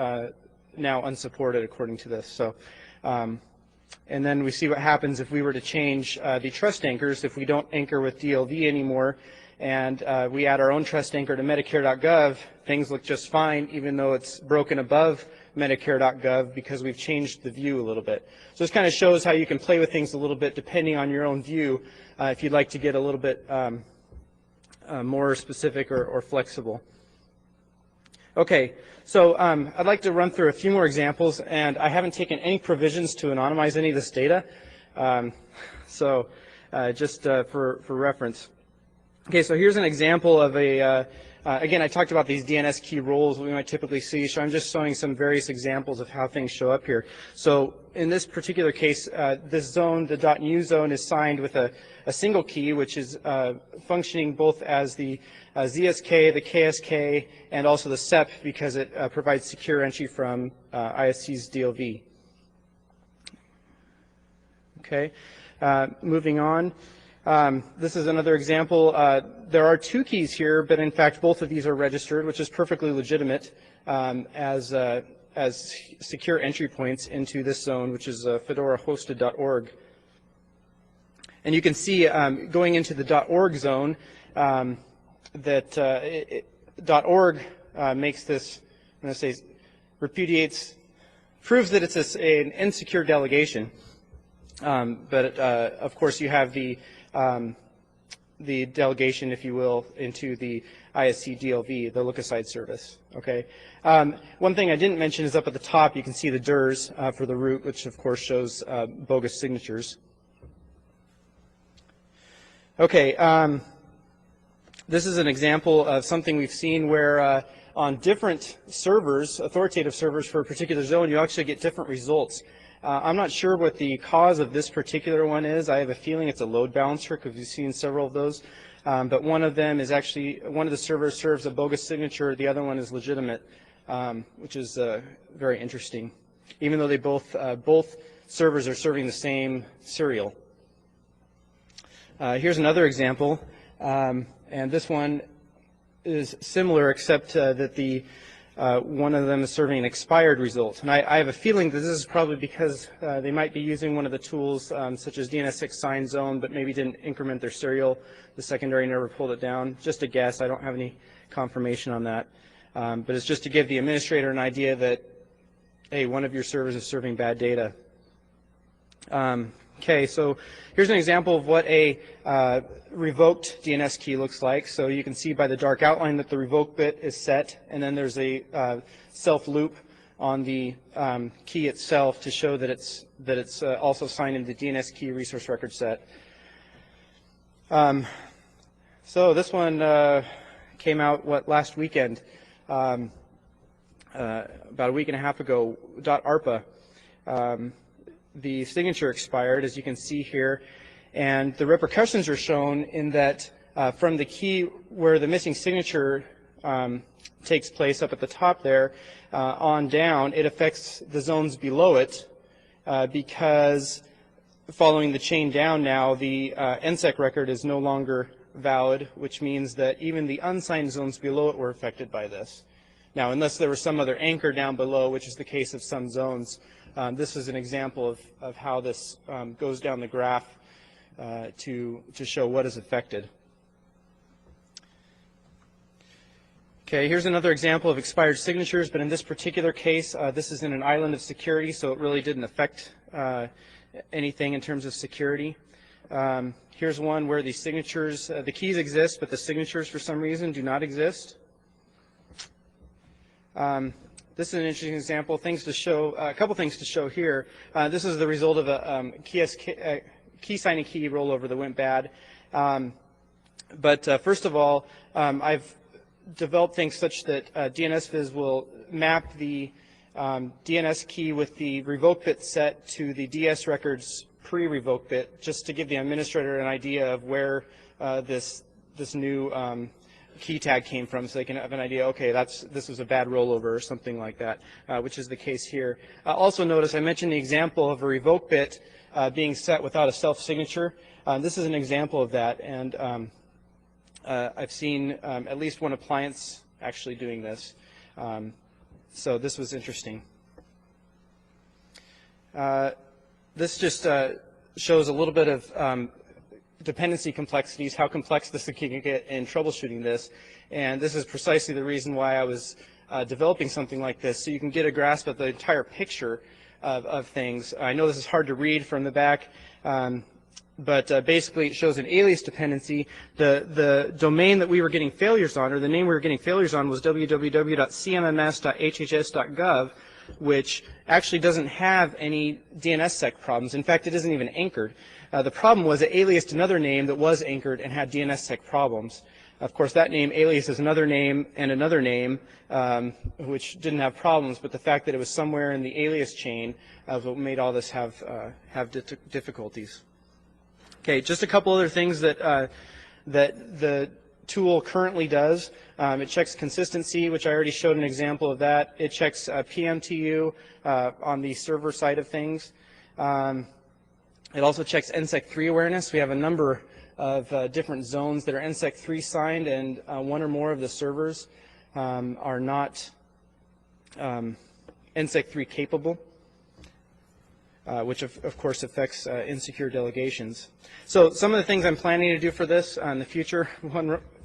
now unsupported according to this. So, and then we see what happens if we were to change the trust anchors. If we don't anchor with DLV anymore and we add our own trust anchor to Medicare.gov, things look just fine, even though it's broken above Medicare.gov because we've changed the view a little bit. So this kind of shows how you can play with things a little bit depending on your own view if you'd like to get a little bit more specific or flexible. Okay, so I'd like to run through a few more examples, and I haven't taken any provisions to anonymize any of this data, just for reference. Okay, so here's an example of again, I talked about these DNS key roles we might typically see, so I'm just showing some various examples of how things show up here. So in this particular case, this zone, the .new zone, is signed with a single key, which is functioning both as the ZSK, the KSK, and also the SEP because it provides secure entry from ISC's DLV. Okay, moving on. This is another example. There are 2 keys here, but in fact both of these are registered, which is perfectly legitimate as secure entry points into this zone, which is fedora-hosted.org. And you can see going into the .org zone that .org makes this, I'm going to say, proves that it's an insecure delegation. But of course you have the delegation, if you will, into the ISC DLV, the look-aside service. Okay. One thing I didn't mention is up at the top you can see the DIRs for the root, which of course shows bogus signatures. Okay. This is an example of something we've seen where on different servers, authoritative servers for a particular zone, you actually get different results. I'm not sure what the cause of this particular one is. I have a feeling it's a load balancer because we've seen several of those. But one of them is actually, one of the servers serves a bogus signature, the other one is legitimate, which is very interesting, even though they both servers are serving the same serial. Here's another example, and this one is similar except that the one of them is serving an expired result. And I have a feeling that this is probably because they might be using one of the tools such as DNS6 sign zone, but maybe didn't increment their serial. The secondary never pulled it down. Just a guess. I don't have any confirmation on that. But it's just to give the administrator an idea that, hey, one of your servers is serving bad data. Okay, so here's an example of what a revoked DNS key looks like. So you can see by the dark outline that the revoke bit is set, and then there's a self loop on the key itself to show that it's also signed in the DNS key resource record set. So this one came out last weekend, about a week and a half ago. .arpa. The signature expired, as you can see here, and the repercussions are shown in that from the key where the missing signature takes place up at the top there on down, it affects the zones below it because following the chain down now, the NSEC record is no longer valid, which means that even the unsigned zones below it were affected by this. Now, unless there was some other anchor down below, which is the case of some zones, this is an example of how this goes down the graph to show what is affected. Okay, here's another example of expired signatures, but in this particular case, this is in an island of security, so it really didn't affect anything in terms of security. Here's one where the signatures, the keys exist, but the signatures for some reason do not exist. This is an interesting example. Things to show, a couple things to show here. This is the result of a key signing key rollover that went bad. But first of all, I've developed things such that DNSViz will map the DNS key with the revoke bit set to the DS record's pre-revoke bit, just to give the administrator an idea of where this new key tag came from, so they can have an idea, okay, this was a bad rollover or something like that, which is the case here. Also notice I mentioned the example of a revoke bit being set without a self-signature. This is an example of that, and I've seen at least one appliance actually doing this. So this was interesting. This just shows a little bit of dependency complexities, how complex this can get in troubleshooting this, and this is precisely the reason why I was developing something like this, so you can get a grasp of the entire picture of things. I know this is hard to read from the back, but basically it shows an alias dependency. The domain that we were getting failures on, or the name we were getting failures on, was www.cmms.hhs.gov, which actually doesn't have any DNSSEC problems. In fact, it isn't even anchored. The problem was it aliased another name that was anchored and had DNSSEC problems. Of course, that name aliases another name and another name, which didn't have problems, but the fact that it was somewhere in the alias chain was what made all this have difficulties. Okay, just a couple other things that the tool currently does. It checks consistency, which I already showed an example of that. It checks PMTU on the server side of things. It also checks NSEC3 awareness. We have a number of different zones that are NSEC3 signed, and one or more of the servers are not NSEC3 capable, which of course affects insecure delegations. So some of the things I'm planning to do for this in the future,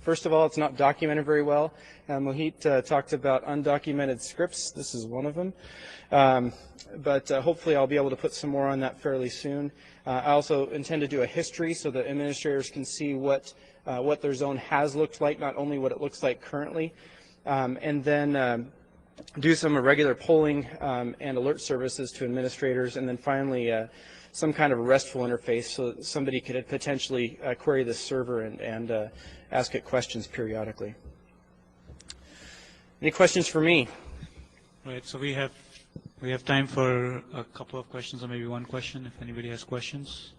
first of all, it's not documented very well. Mohit talked about undocumented scripts. This is one of them. But hopefully I'll be able to put some more on that fairly soon. I also intend to do a history so that administrators can see what their zone has looked like, not only what it looks like currently, and then do some regular polling and alert services to administrators, and then finally some kind of a RESTful interface so that somebody could potentially query this server and ask it questions periodically. Any questions for me? Right, so we have We have time for a couple of questions, or maybe one question, if anybody has questions.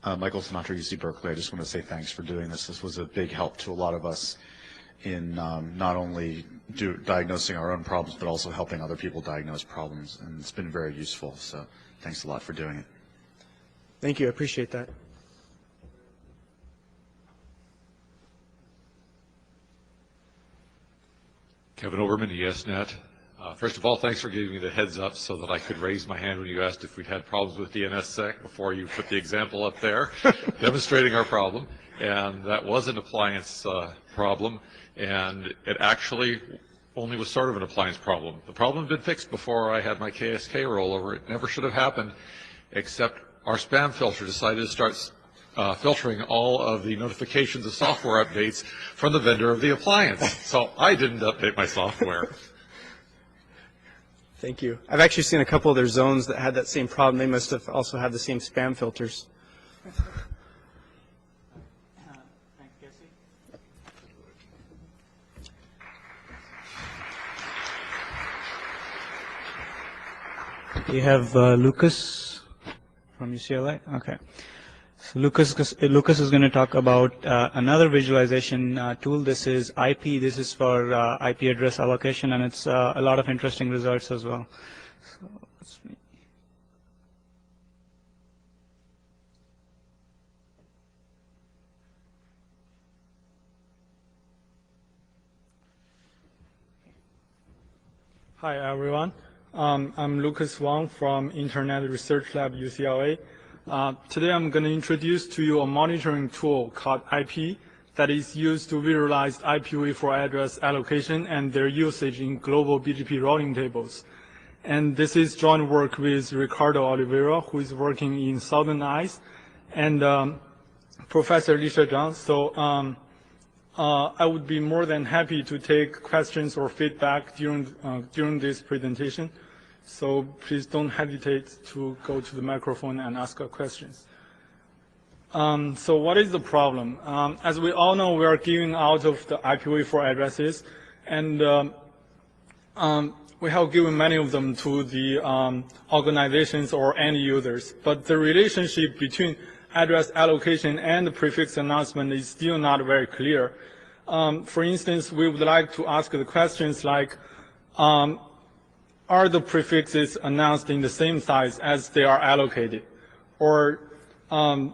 Michael Sinatra, UC Berkeley. I just want to say thanks for doing this. This was a big help to a lot of us in not only diagnosing our own problems, but also helping other people diagnose problems. And it's been very useful. So thanks a lot for doing it. Thank you. I appreciate that. Kevin Oberman, ESNet. First of all, thanks for giving me the heads up so that I could raise my hand when you asked if we'd had problems with DNSSEC before you put the example up there, demonstrating our problem. And that was an appliance problem, and it actually only was sort of an appliance problem. The problem had been fixed before I had my KSK rollover. It never should have happened, except our spam filter decided to start filtering all of the notifications of software updates from the vendor of the appliance. So I didn't update my software. Thank you. I've actually seen a couple of their zones that had that same problem. They must have also had the same spam filters. Thanks, Casey. We have Lucas from UCLA. Okay. So Lucas is going to talk about another visualization tool. This is IP. This is for IP address allocation, and it's a lot of interesting results as well. So let's see. Hi, everyone. I'm Lucas Wang from Internet Research Lab, UCLA. Today I'm going to introduce to you a monitoring tool called IP that is used to visualize IPv4 address allocation and their usage in global BGP routing tables. And this is joint work with Ricardo Oliveira, who is working in Southern ICE, and Professor Lisha Zhang. So I would be more than happy to take questions or feedback during this presentation. So please don't hesitate to go to the microphone and ask questions. So what is the problem? As we all know, we are giving out of the IPv4 addresses, and we have given many of them to the organizations or end users. But the relationship between address allocation and the prefix announcement is still not very clear. For instance, we would like to ask the questions like, are the prefixes announced in the same size as they are allocated? Or are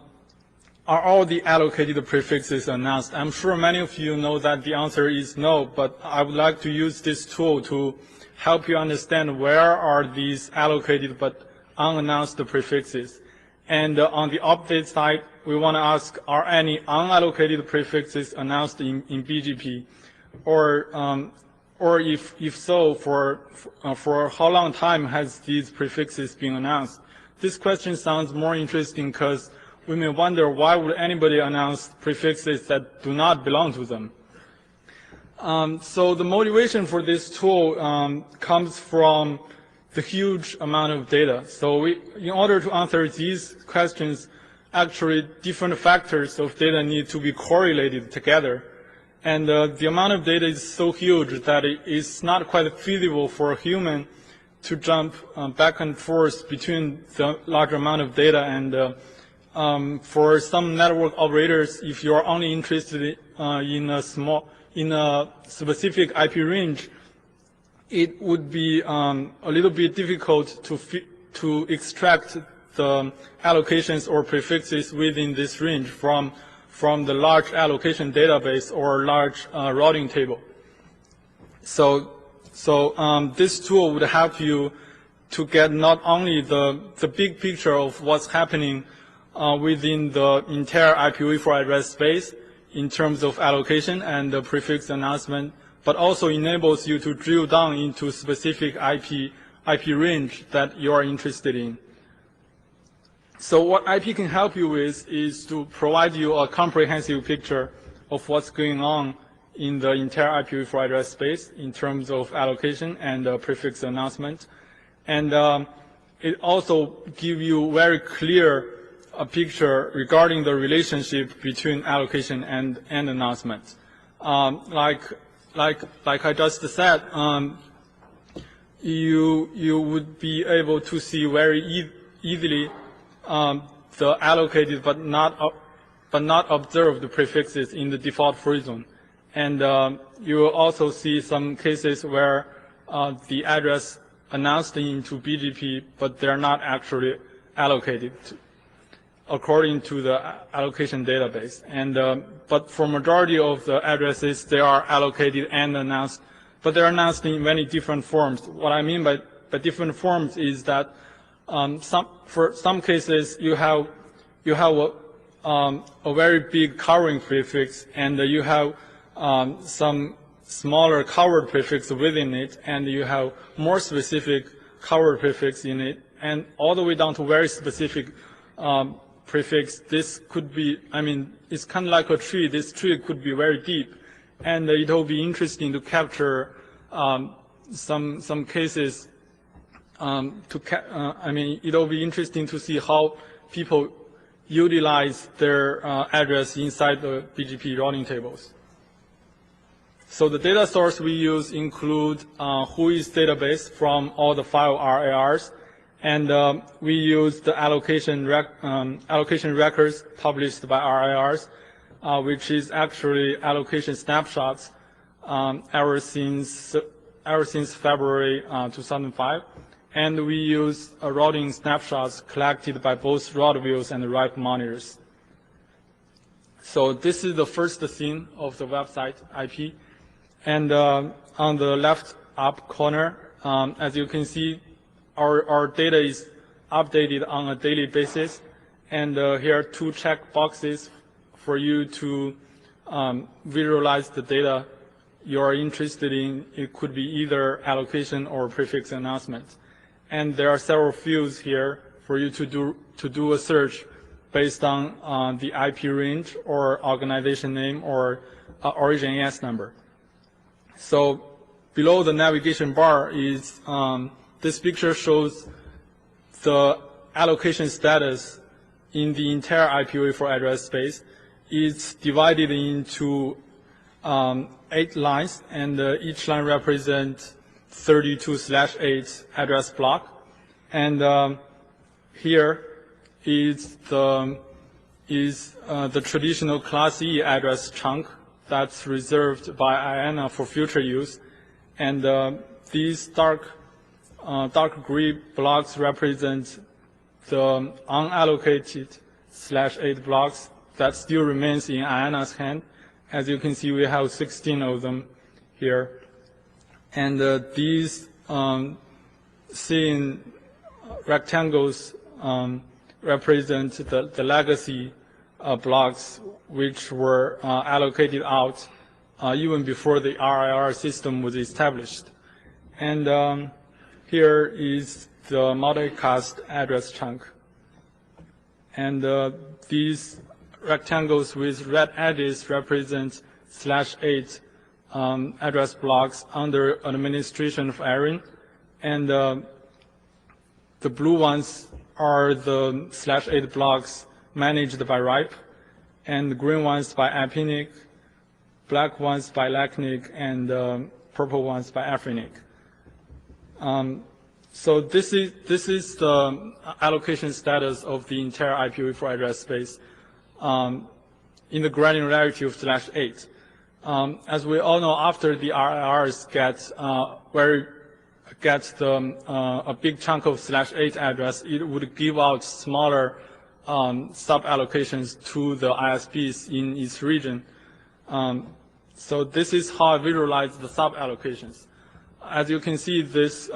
all the allocated prefixes announced? I'm sure many of you know that the answer is no, but I would like to use this tool to help you understand where are these allocated but unannounced prefixes. And on the opposite side, we want to ask, are any unallocated prefixes announced in BGP? Or if so, for how long time has these prefixes been announced? This question sounds more interesting because we may wonder why would anybody announce prefixes that do not belong to them? So the motivation for this tool comes from the huge amount of data. So in order to answer these questions, actually different factors of data need to be correlated together. And the amount of data is so huge that it is not quite feasible for a human to jump back and forth between the large amount of data. And for some network operators, if you are only interested in a specific IP range, it would be a little bit difficult to extract the allocations or prefixes within this range from the large allocation database or large routing table. So this tool would help you to get not only the big picture of what's happening within the entire IPv4 address space in terms of allocation and the prefix announcement, but also enables you to drill down into specific IP range that you are interested in. So what IP can help you with is to provide you a comprehensive picture of what's going on in the entire IPv4 address space in terms of allocation and prefix announcement. And it also gives you very clear a picture regarding the relationship between allocation and announcement. Like I just said, you would be able to see very easily the allocated but not observed prefixes in the default free zone, and you will also see some cases where the address announced into BGP, but they're not actually allocated according to the allocation database. And but for majority of the addresses, they are allocated and announced, but they're announced in many different forms. What I mean by different forms is that for some cases you have a very big covering prefix, and you have some smaller covered prefix within it, and you have more specific covered prefix in it, and all the way down to very specific prefix. This could be, I mean, it's kind of like a tree. This tree could be very deep, and it will be interesting to capture some cases. I mean, it will be interesting to see how people utilize their address inside the BGP routing tables. So the data source we use include WHOIS database from all the 5 RARs, and we use the allocation records published by RARs, which is actually allocation snapshots ever since February 2005. And we use routing snapshots collected by both route views and RIPE monitors. So this is the first scene of the website IP. And on the left up corner, as you can see, our data is updated on a daily basis. And here are 2 check boxes for you to visualize the data you are interested in. It could be either allocation or prefix announcement. And there are several fields here for you to do a search based on the IP range or organization name or origin AS number. So below the navigation bar is this picture shows the allocation status in the entire IPv4 address space. It's divided into 8 lines, and each line represents 32/8 address block, and here is the traditional Class E address chunk that's reserved by IANA for future use, and these dark gray blocks represent the unallocated /8 blocks that still remains in IANA's hand. As you can see, we have 16 of them here. And these seen rectangles represent the legacy blocks which were allocated out even before the RIR system was established. And here is the multicast address chunk. And these rectangles with red edges represent /8 address blocks under administration of ARIN, and the blue ones are the /8 blocks managed by RIPE, and the green ones by APNIC, black ones by LACNIC, and purple ones by AFRINIC. So this is the allocation status of the entire IPv4 address space in the granularity of /8. As we all know, after the RIRs get a big chunk of /8 address, it would give out smaller sub-allocations to the ISPs in its region. So this is how I visualize the sub-allocations. As you can see, this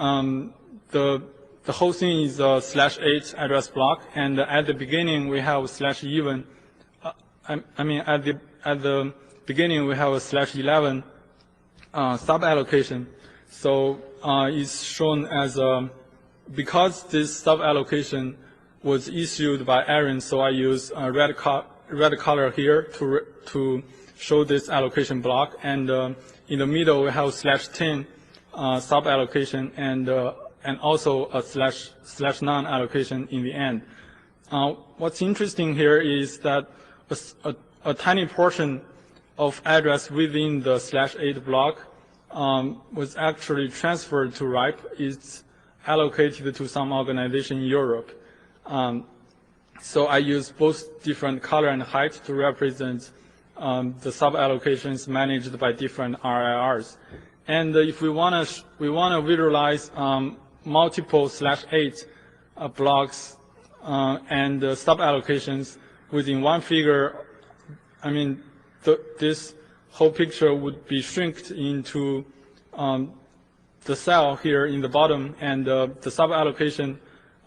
the whole thing is a /8 address block, and at the beginning we have /even. I mean, at the beginning we have a /11 sub-allocation. So it's shown as because this sub-allocation was issued by ARIN, so I use red color here to show this allocation block. And in the middle we have /10 sub-allocation, and also a /9 allocation in the end. What's interesting here is that a tiny portion of address within the /8 block was actually transferred to RIPE. It's allocated to some organization in Europe. So I use both different color and height to represent the sub-allocations managed by different RIRs. And if we want to visualize multiple /8 blocks and sub-allocations within one figure, I mean, this whole picture would be shrinked into the cell here in the bottom, and the sub-allocation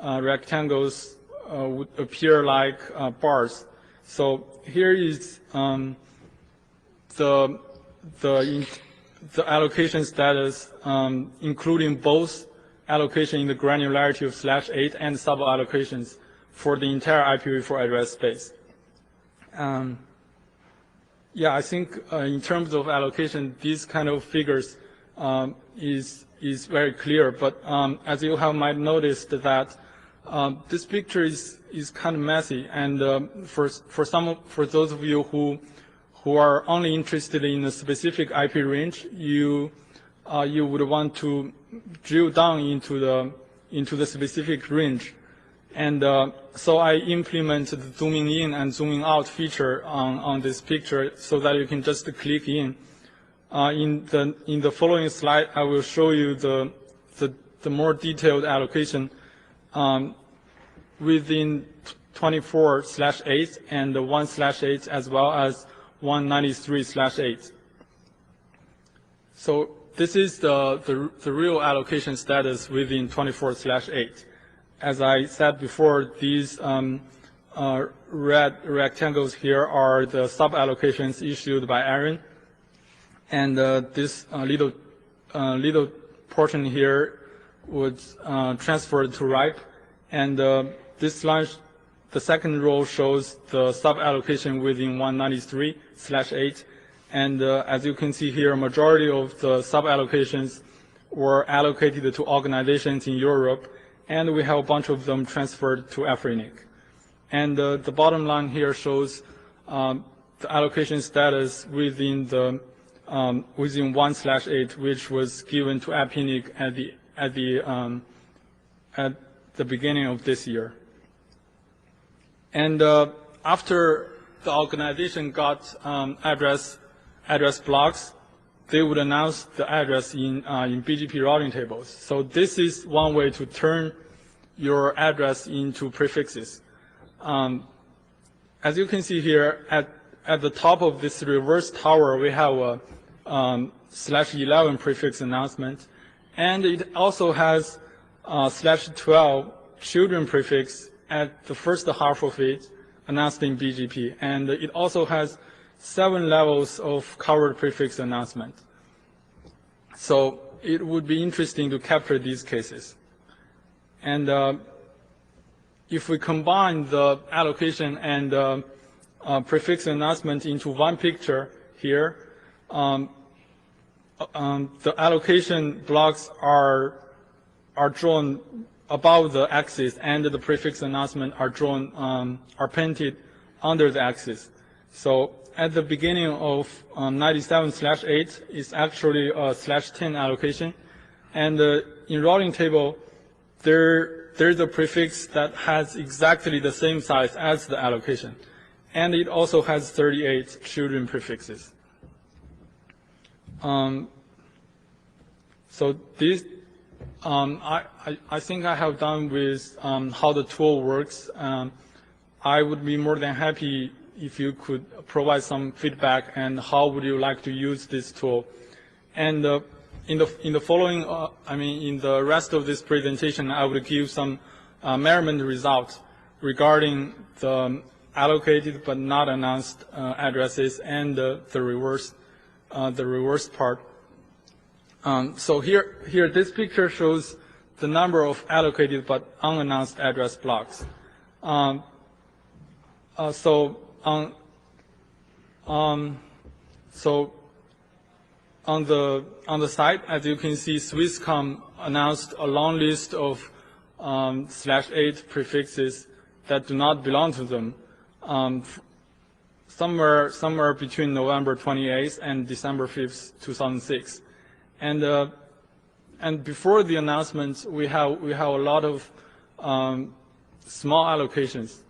rectangles would appear like bars. So here is the allocation status, including both allocation in the granularity of /8 and sub-allocations for the entire IPv4 address space. Yeah, I think in terms of allocation, these kind of figures is very clear. But as you might notice that this picture is kind of messy, and for those of you who are only interested in a specific IP range, you would want to drill down into the specific range. And so I implemented the zooming in and zooming out feature on this picture so that you can just click in. In the following slide, I will show you the more detailed allocation within 24/8 and the 1/8 as well as 193/8. So this is the real allocation status within 24/8. As I said before, these red rectangles here are the sub-allocations issued by Aaron, and this little portion here was transferred to RIPE, and this line, the second row, shows the sub-allocation within 193/8, and as you can see here, a majority of the sub-allocations were allocated to organizations in Europe, and we have a bunch of them transferred to Afrinic. And the bottom line here shows the allocation status within 1/8, which was given to Afrinic at the beginning of this year. And after the organization got address blocks, they would announce the address in BGP routing tables. So this is one way to turn your address into prefixes. As you can see here, at the top of this reverse tower, we have a /11 prefix announcement, and it also has /12 children prefix at the first half of it, announced in BGP, and it also has 7 levels of covered prefix announcement. So it would be interesting to capture these cases. And if we combine the allocation and prefix announcement into one picture here, the allocation blocks are drawn above the axis, and the prefix announcement are drawn are painted under the axis. So at the beginning of 97/8 is actually a /10 allocation, and in routing table there's a prefix that has exactly the same size as the allocation, and it also has 38 children prefixes. So this, I think I have done with how the tool works. I would be more than happy if you could provide some feedback and how would you like to use this tool. And in the following, in the rest of this presentation, I would give some measurement results regarding the allocated but not announced addresses and the reverse part. So here this picture shows the number of allocated but unannounced address blocks. So on the side, as you can see, Swisscom announced a long list of /8 prefixes that do not belong to them. somewhere between November 28th and December 5th, 2006. And before the announcement, we have a lot of small allocations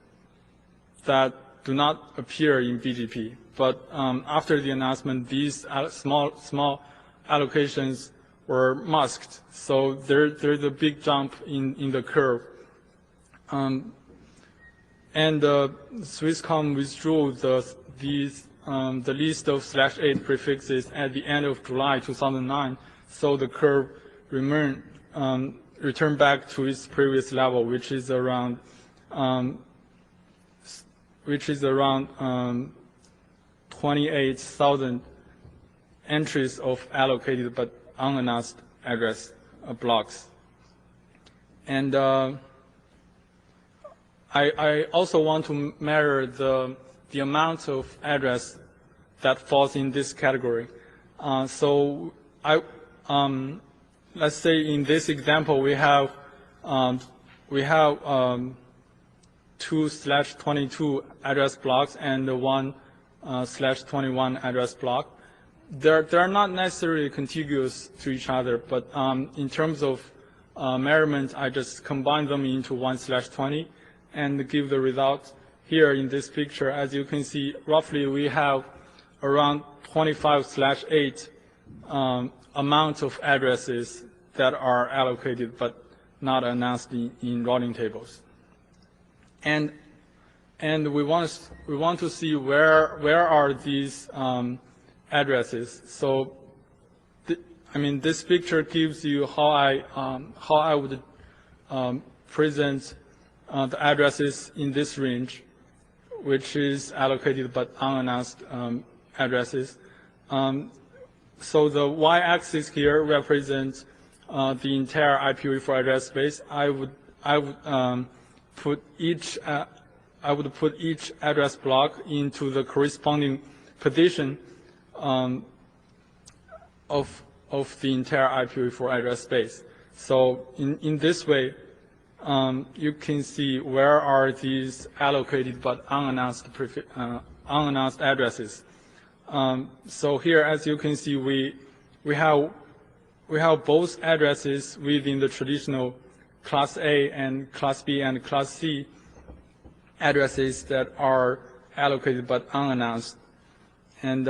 that do not appear in BGP. But after the announcement, these small allocations were masked. So there's a big jump in the curve. And Swisscom withdrew the list of /8 prefixes at the end of July 2009. So the curve returned back to its previous level, which is around 28,000 entries of allocated but unannounced address blocks. And I also want to measure the amount of address that falls in this category. So let's say in this example we have 2/22 address blocks and 1/21 address block. They're not necessarily contiguous to each other, but in terms of measurement, I just combine them into 1/20 and give the result here in this picture. As you can see, roughly we have around 25/8 amount of addresses that are allocated but not announced in routing tables. And we want to see where are these addresses. So this picture gives you how I would present the addresses in this range, which is allocated but unannounced addresses. So the y-axis here represents the entire IPv4 address space. I would put each address block into the corresponding position of the entire IPv4 address space. So in this way, you can see where are these allocated but unannounced addresses. So here, as you can see, we have both addresses within the traditional Class A and Class B and Class C addresses that are allocated but unannounced. And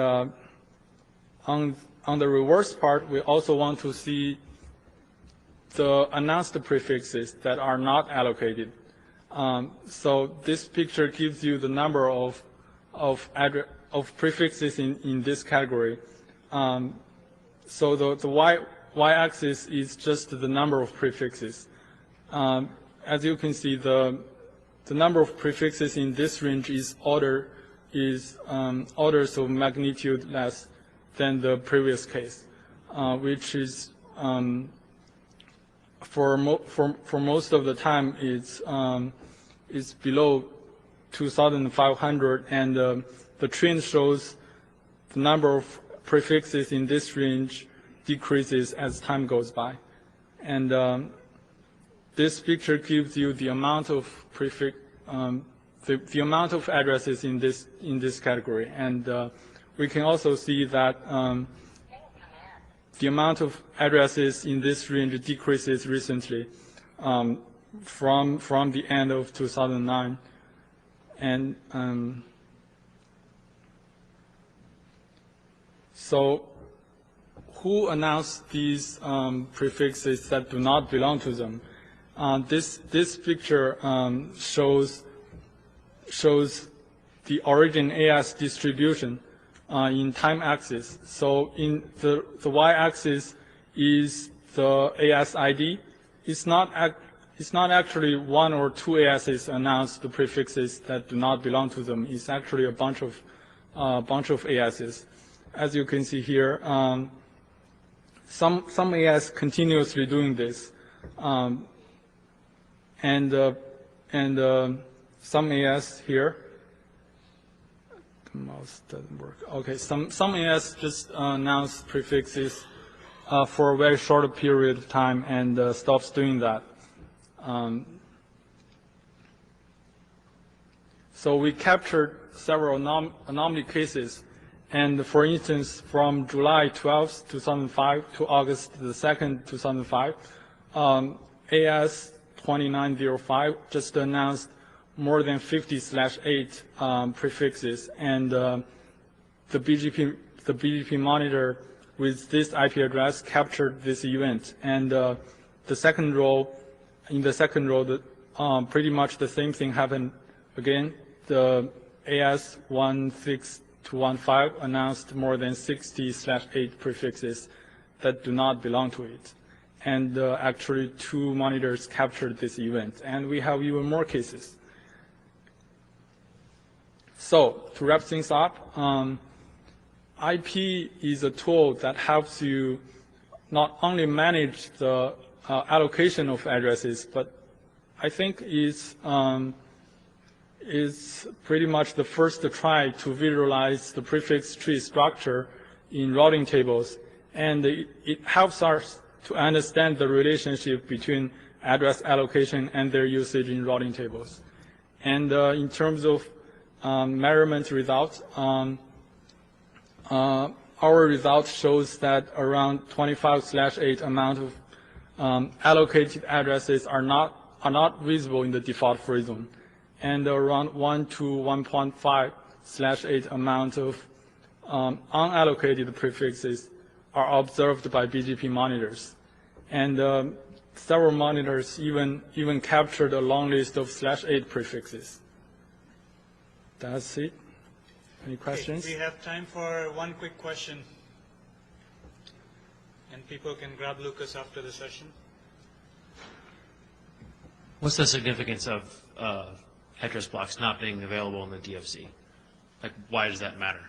on the reverse part, we also want to see the announced prefixes that are not allocated. So this picture gives you the number of prefixes in this category. So the y-axis is just the number of prefixes. As you can see, the number of prefixes in this range is orders of magnitude less than the previous case, which is for most of the time it's below 2,500, and the trend shows the number of prefixes in this range decreases as time goes by. And this picture gives you the amount of the amount of addresses in this category, and we can also see that the amount of addresses in this range decreases recently from the end of 2009, and so who announced these prefixes that do not belong to them? This picture shows the origin AS distribution in time axis. So in the y-axis is the AS ID. It's not actually one or two ASs announced the prefixes that do not belong to them. It's actually a bunch of ASs. As you can see here, some AS continuously doing this, and some AS here. The mouse doesn't work. Okay, some AS just announce prefixes for a very short period of time and stops doing that. So we captured several anomaly cases. And for instance, from July 12, 2005 to August the 2nd, 2005, AS2905 just announced more than 50/8 prefixes, and the BGP monitor with this IP address captured this event. And in the second row, pretty much the same thing happened again. The AS16215 announced more than 60/8 prefixes that do not belong to it. And actually 2 monitors captured this event. And we have even more cases. So to wrap things up, IP is a tool that helps you not only manage the allocation of addresses, but I think is pretty much the first try to visualize the prefix tree structure in routing tables, and it helps us to understand the relationship between address allocation and their usage in routing tables. And in terms of measurement results, our result shows that around 25/8 amount of allocated addresses are not visible in the default free zone, and around 1 to 1.5/8 amount of unallocated prefixes are observed by BGP monitors. And several monitors even captured a long list of /8 prefixes. That's it. Any questions? Okay, we have time for one quick question. And people can grab Lucas after the session. What's the significance of address blocks not being available in the DFC? Like, why does that matter?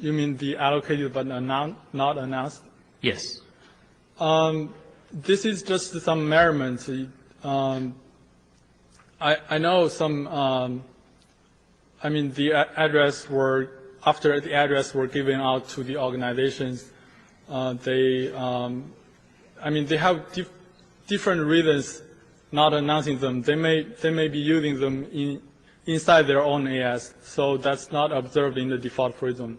You mean the allocated but not announced? Yes. This is just some measurements. I know some, I mean, the address were, after the address were given out to the organizations, they have different reasons not announcing them. They may be using them inside their own AS, so that's not observed in the default free zone.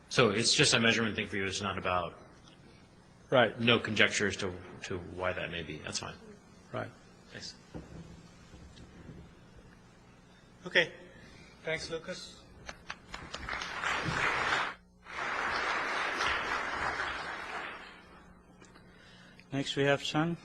So it's just a measurement thing for you. It's not about no conjecture as to why that may be. That's fine. Right. Thanks. Okay. Thanks, Lucas. Next we have Chan.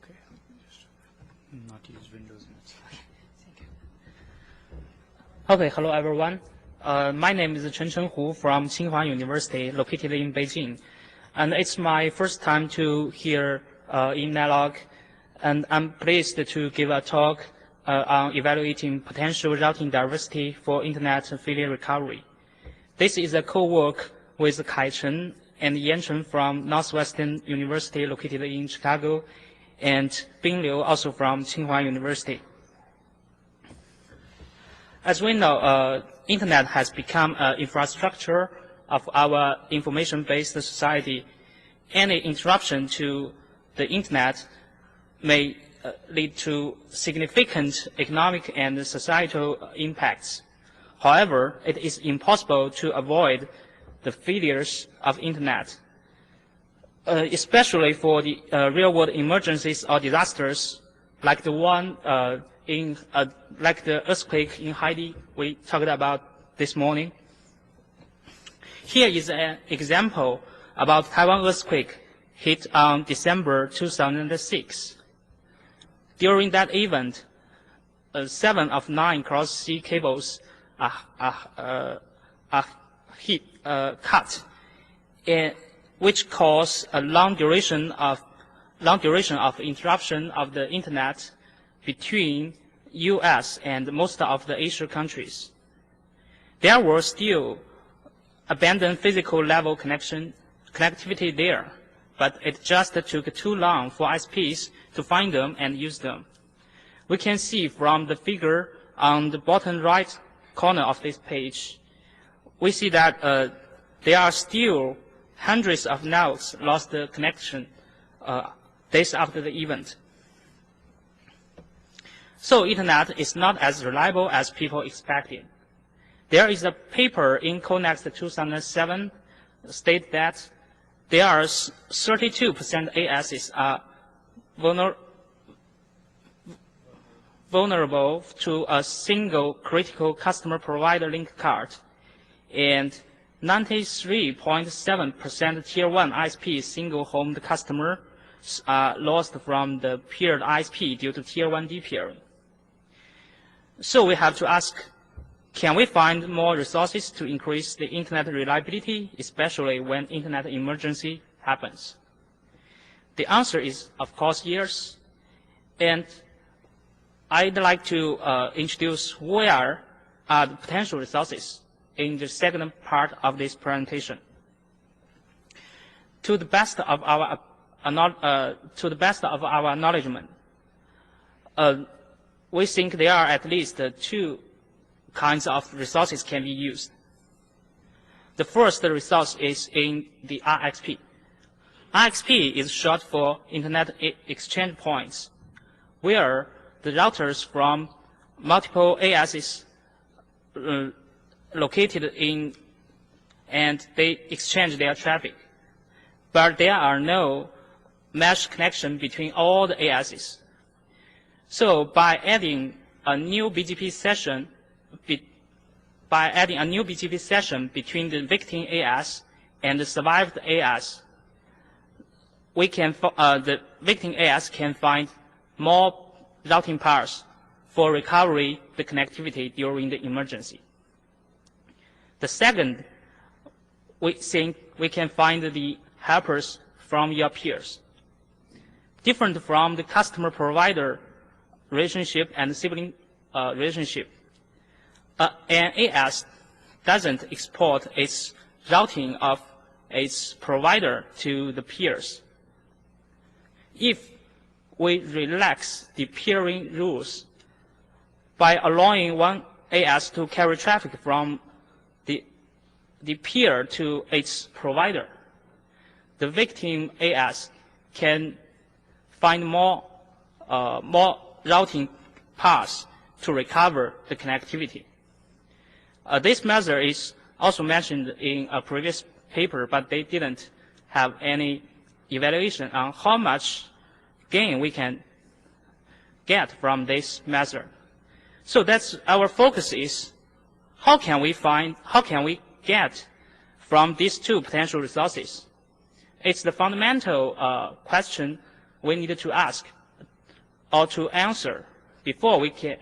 Okay. Not use Windows. Okay, hello everyone. My name is Chen Hu from Tsinghua University, located in Beijing. And it's my first time to hear in NANOG, and I'm pleased to give a talk on evaluating potential routing diversity for Internet failure recovery. This is a co-work with Kai Chen and Yan Chen from Northwestern University, located in Chicago, and Bing Liu, also from Tsinghua University. As we know, Internet has become an infrastructure of our information-based society. Any interruption to the Internet may lead to significant economic and societal impacts. However, it is impossible to avoid the failures of Internet, especially for the real-world emergencies or disasters like the one like the earthquake in Haiti we talked about this morning. Here is an example about Taiwan earthquake hit on December 2006. During that event, 7 of 9 cross-sea cables are cut, which caused a long duration of interruption of the Internet between U.S. and most of the Asian countries. There were still abandoned physical level connectivity there, but it just took too long for ISPs to find them and use them. We can see from the figure on the bottom right corner of this page, we see that there are still hundreds of nodes lost the connection days after the event. So Internet is not as reliable as people expected. There is a paper in Connext 2007 state that there are 32% ASs are vulnerable to a single critical customer provider link card, and 93.7% Tier 1 ISP single-homed customers are lost from the peered ISP due to Tier 1 depeering. So we have to ask, can we find more resources to increase the Internet reliability, especially when Internet emergency happens? The answer is, of course, yes. And I'd like to introduce where are the potential resources in the second part of this presentation. To the best of our acknowledgement, we think there are at least two kinds of resources can be used. The first resource is in the RXP. RXP is short for Internet Exchange Points, where the routers from multiple ASs located in, and they exchange their traffic. But there are no mesh connection between all the ASs. So by adding a new BGP session, between the victim AS and the survived AS, we can the victim AS can find more routing paths for recovery the connectivity during the emergency. The second, we think we can find the helpers from your peers. Different from the customer-provider relationship and sibling relationship, an AS doesn't export its routing of its provider to the peers. If we relax the peering rules by allowing one AS to carry traffic from the peer to its provider, the victim AS can find more routing paths to recover the connectivity. This measure is also mentioned in a previous paper, but they didn't have any evaluation on how much gain we can get from this measure. So that's our focus is how can we get from these two potential resources? It's the fundamental question we need to ask or to answer before we can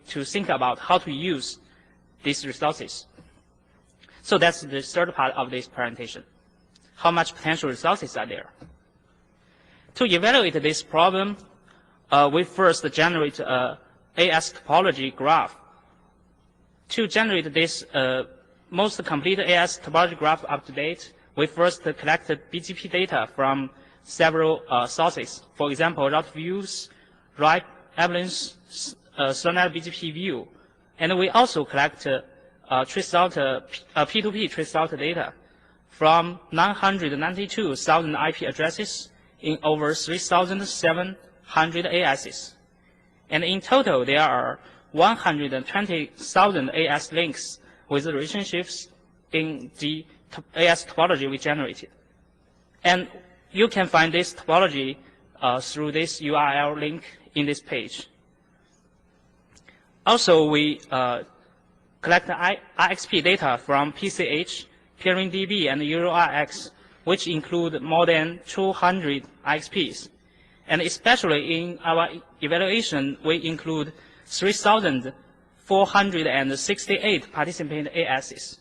to think about how to use these resources. So that's the third part of this presentation. How much potential resources are there? To evaluate this problem, we first generate a AS topology graph. To generate this most complete AS topology graph up to date, we first collected BGP data from several sources. For example, route views, write evidence, Sonet BGP view, and we also collect P2P traceroute data from 992,000 IP addresses in over 3,700 ASs. And in total, there are 120,000 AS links with relationships in the AS topology we generated. And you can find this topology through this URL link in this page. Also, we collect IXP data from PCH, PeeringDB, and EuroRX, which include more than 200 IXPs. And especially in our evaluation, we include 3,468 participant ASs.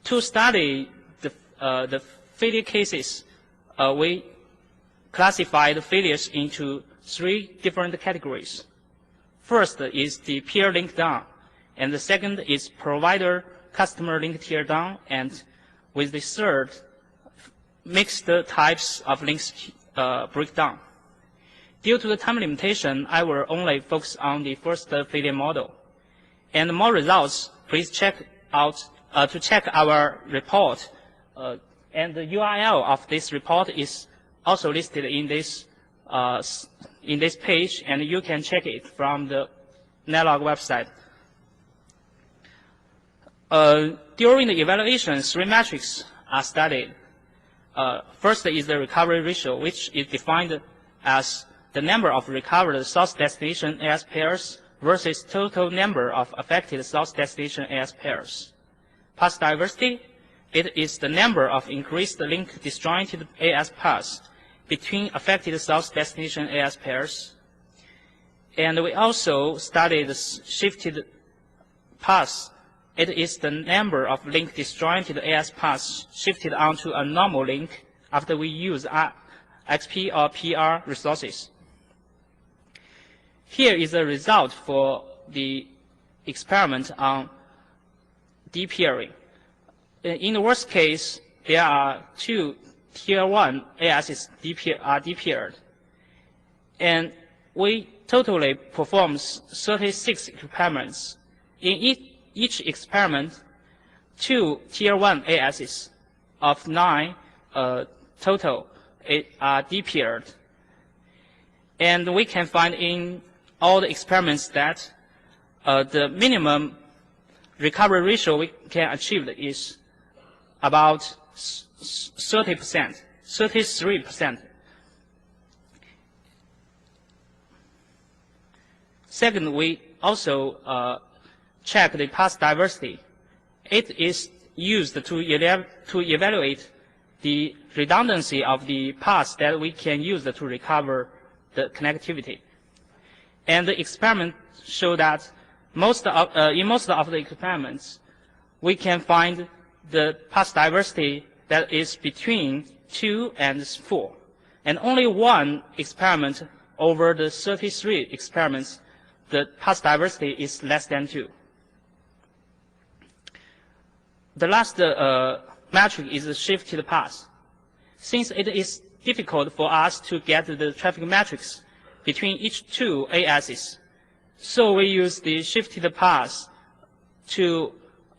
To study the failure cases, we classified failures into three different categories. First is the peer link down, and the second is provider customer link tear down, and with the third, mixed types of links breakdown. Due to the time limitation, I will only focus on the first failure model. And more results, please check out to check our report. And the URL of this report is also listed in this page, and you can check it from the NANOG website. During the evaluation, 3 metrics are studied. First is the recovery ratio, which is defined as the number of recovered source destination AS pairs versus total number of affected source destination AS pairs. Path diversity, it is the number of increased link disjointed AS paths between affected source destination AS pairs. And we also studied the shifted paths. It is the number of link disjointed AS paths shifted onto a normal link after we use XP or PR resources. Here is the result for the experiment on depeering. In the worst case, there are 2 tier 1 ASs are depeared. And we totally performed 36 experiments. In each experiment, 2 tier 1 ASs of 9 total are depeared. And we can find in all the experiments that the minimum recovery ratio we can achieve is about 30%, 33%. Second, we also check the path diversity. It is used to evaluate the redundancy of the paths that we can use to recover the connectivity. And the experiment show that in most of the experiments, we can find the path diversity that is between 2 and 4. And only 1 experiment over the 33 experiments, the path diversity is less than 2. The last metric is the shifted path. Since it is difficult for us to get the traffic metrics between each 2 ASs, so we use the shifted path to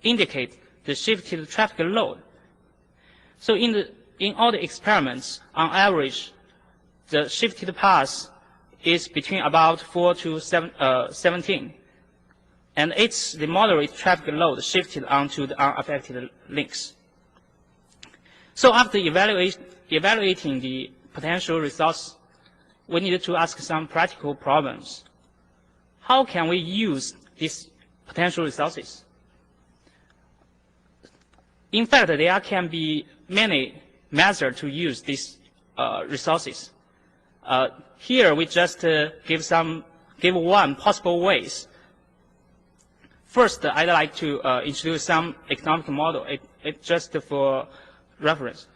indicate the shifted traffic load. So in all the experiments, on average, the shifted path is between about 4 to 17. And it's the moderate traffic load shifted onto the unaffected links. So after evaluating the potential results, we need to ask some practical problems. How can we use these potential resources? In fact, there can be many methods to use these resources. Here we just give one possible ways. First, I'd like to introduce some economic model. It's just for reference.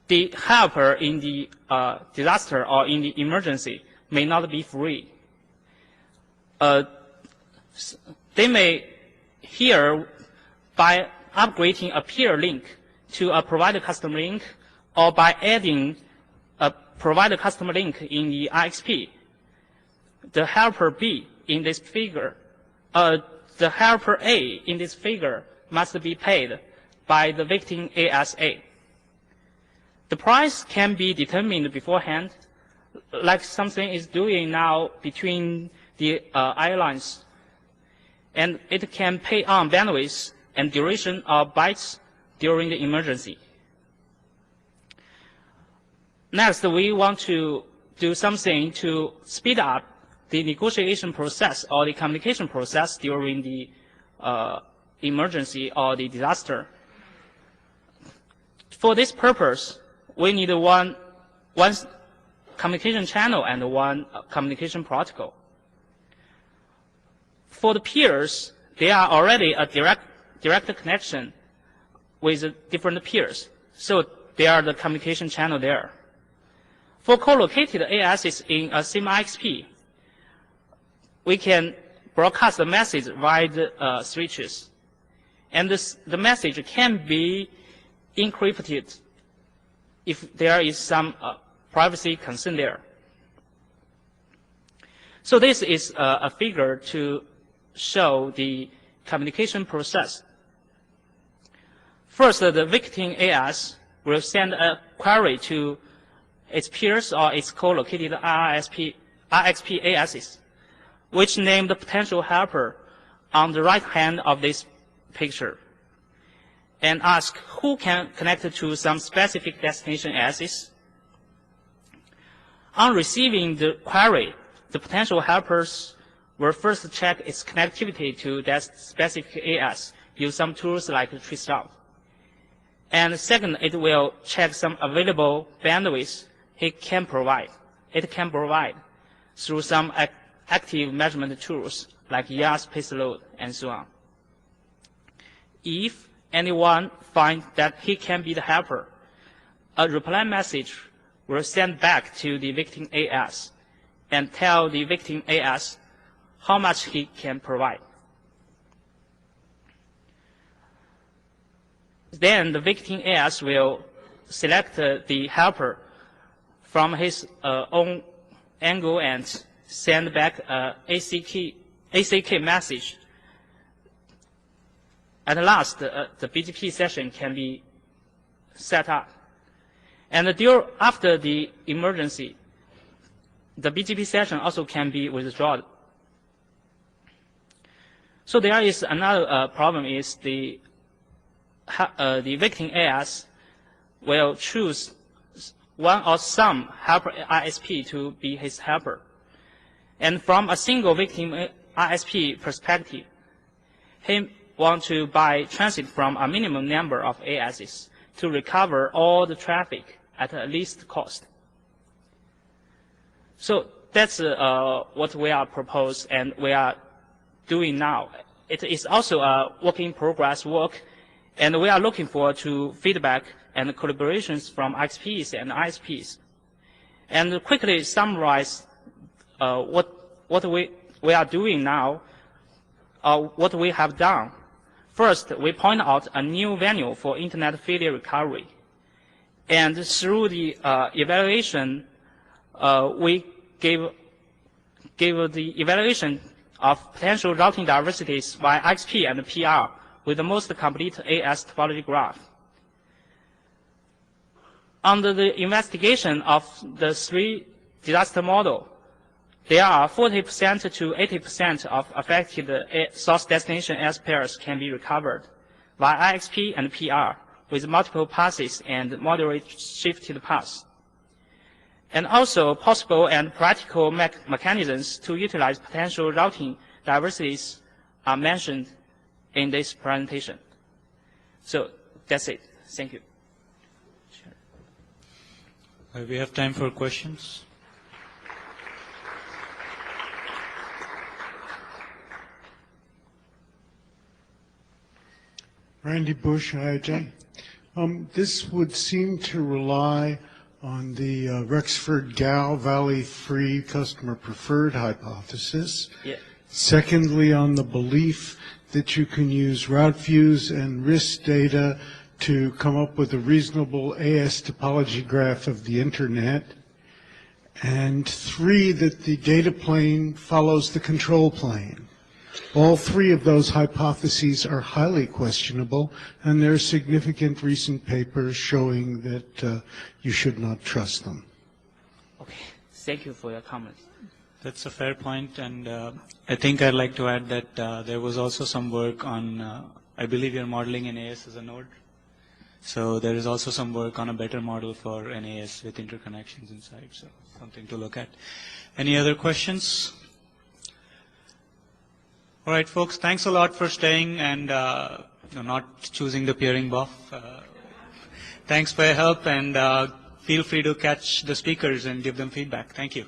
The helper in the disaster or in the emergency may not be free. They may here by upgrading a peer link to a provider customer link, or by adding a provider customer link in the IXP. The helper B in this figure, the helper A in this figure must be paid by the victim ASA. The price can be determined beforehand, like something is doing now between the airlines, and it can pay on bandwidth and duration of bytes during the emergency. Next, we want to do something to speed up the negotiation process or the communication process during the emergency or the disaster. For this purpose, we need one communication channel and one communication protocol. For the peers, they are already a direct connection with different peers, so they are the communication channel there. For co-located ASs in a SIM IXP, we can broadcast the message via the switches, and the message can be encrypted if there is some privacy concern there. So this is a figure to show the communication process. First, the victim AS will send a query to its peers or its co-located RxP ASs, which name the potential helper on the right hand of this picture, and ask who can connect to some specific destination ASs. On receiving the query, the potential helpers will first check its connectivity to that specific AS, use some tools like traceroute. And second, it will check some available bandwidth it can provide through some active measurement tools like ER space load and so on. If anyone finds that he can be the helper, a reply message will send back to the victim AS and tell the victim AS how much he can provide. Then the victim AS will select the helper from his own angle and send back an ACK message. At last, the BGP session can be set up. And after the emergency, the BGP session also can be withdrawn. So there is another problem is the victim AS will choose one or some helper ISP to be his helper. And from a single victim ISP perspective, he wants to buy transit from a minimum number of ASs to recover all the traffic at a least cost. So that's what we are proposed and we are doing now. It is also a work in progress work, and we are looking forward to feedback and collaborations from XPs and ISPs. And quickly summarize what we are doing now, what we have done. First, we point out a new venue for internet failure recovery. And through the evaluation, we gave the evaluation of potential routing diversities by XP and PR with the most complete AS topology graph. Under the investigation of the 3 disaster model, there are 40% to 80% of affected source destination AS pairs can be recovered via IXP and PR with multiple passes and moderate shifted paths. And also possible and practical mechanisms to utilize potential routing diversities are mentioned in this presentation. So that's it. Thank you. We have time for questions. Randy Bush, IIJ. This would seem to rely on the Rexford-Gao Valley-Free customer preferred hypothesis. Yeah. Secondly, on the belief that you can use route views and risk data to come up with a reasonable AS topology graph of the internet. And 3, that the data plane follows the control plane. All 3 of those hypotheses are highly questionable, and there are significant recent papers showing that you should not trust them. Okay, thank you for your comments. That's a fair point, and I think I'd like to add that there was also some work on, I believe you're modeling NAS as a node. So there is also some work on a better model for NAS with interconnections inside, so something to look at. Any other questions? All right, folks, thanks a lot for staying and not choosing the peering buff. Thanks for your help, and feel free to catch the speakers and give them feedback. Thank you.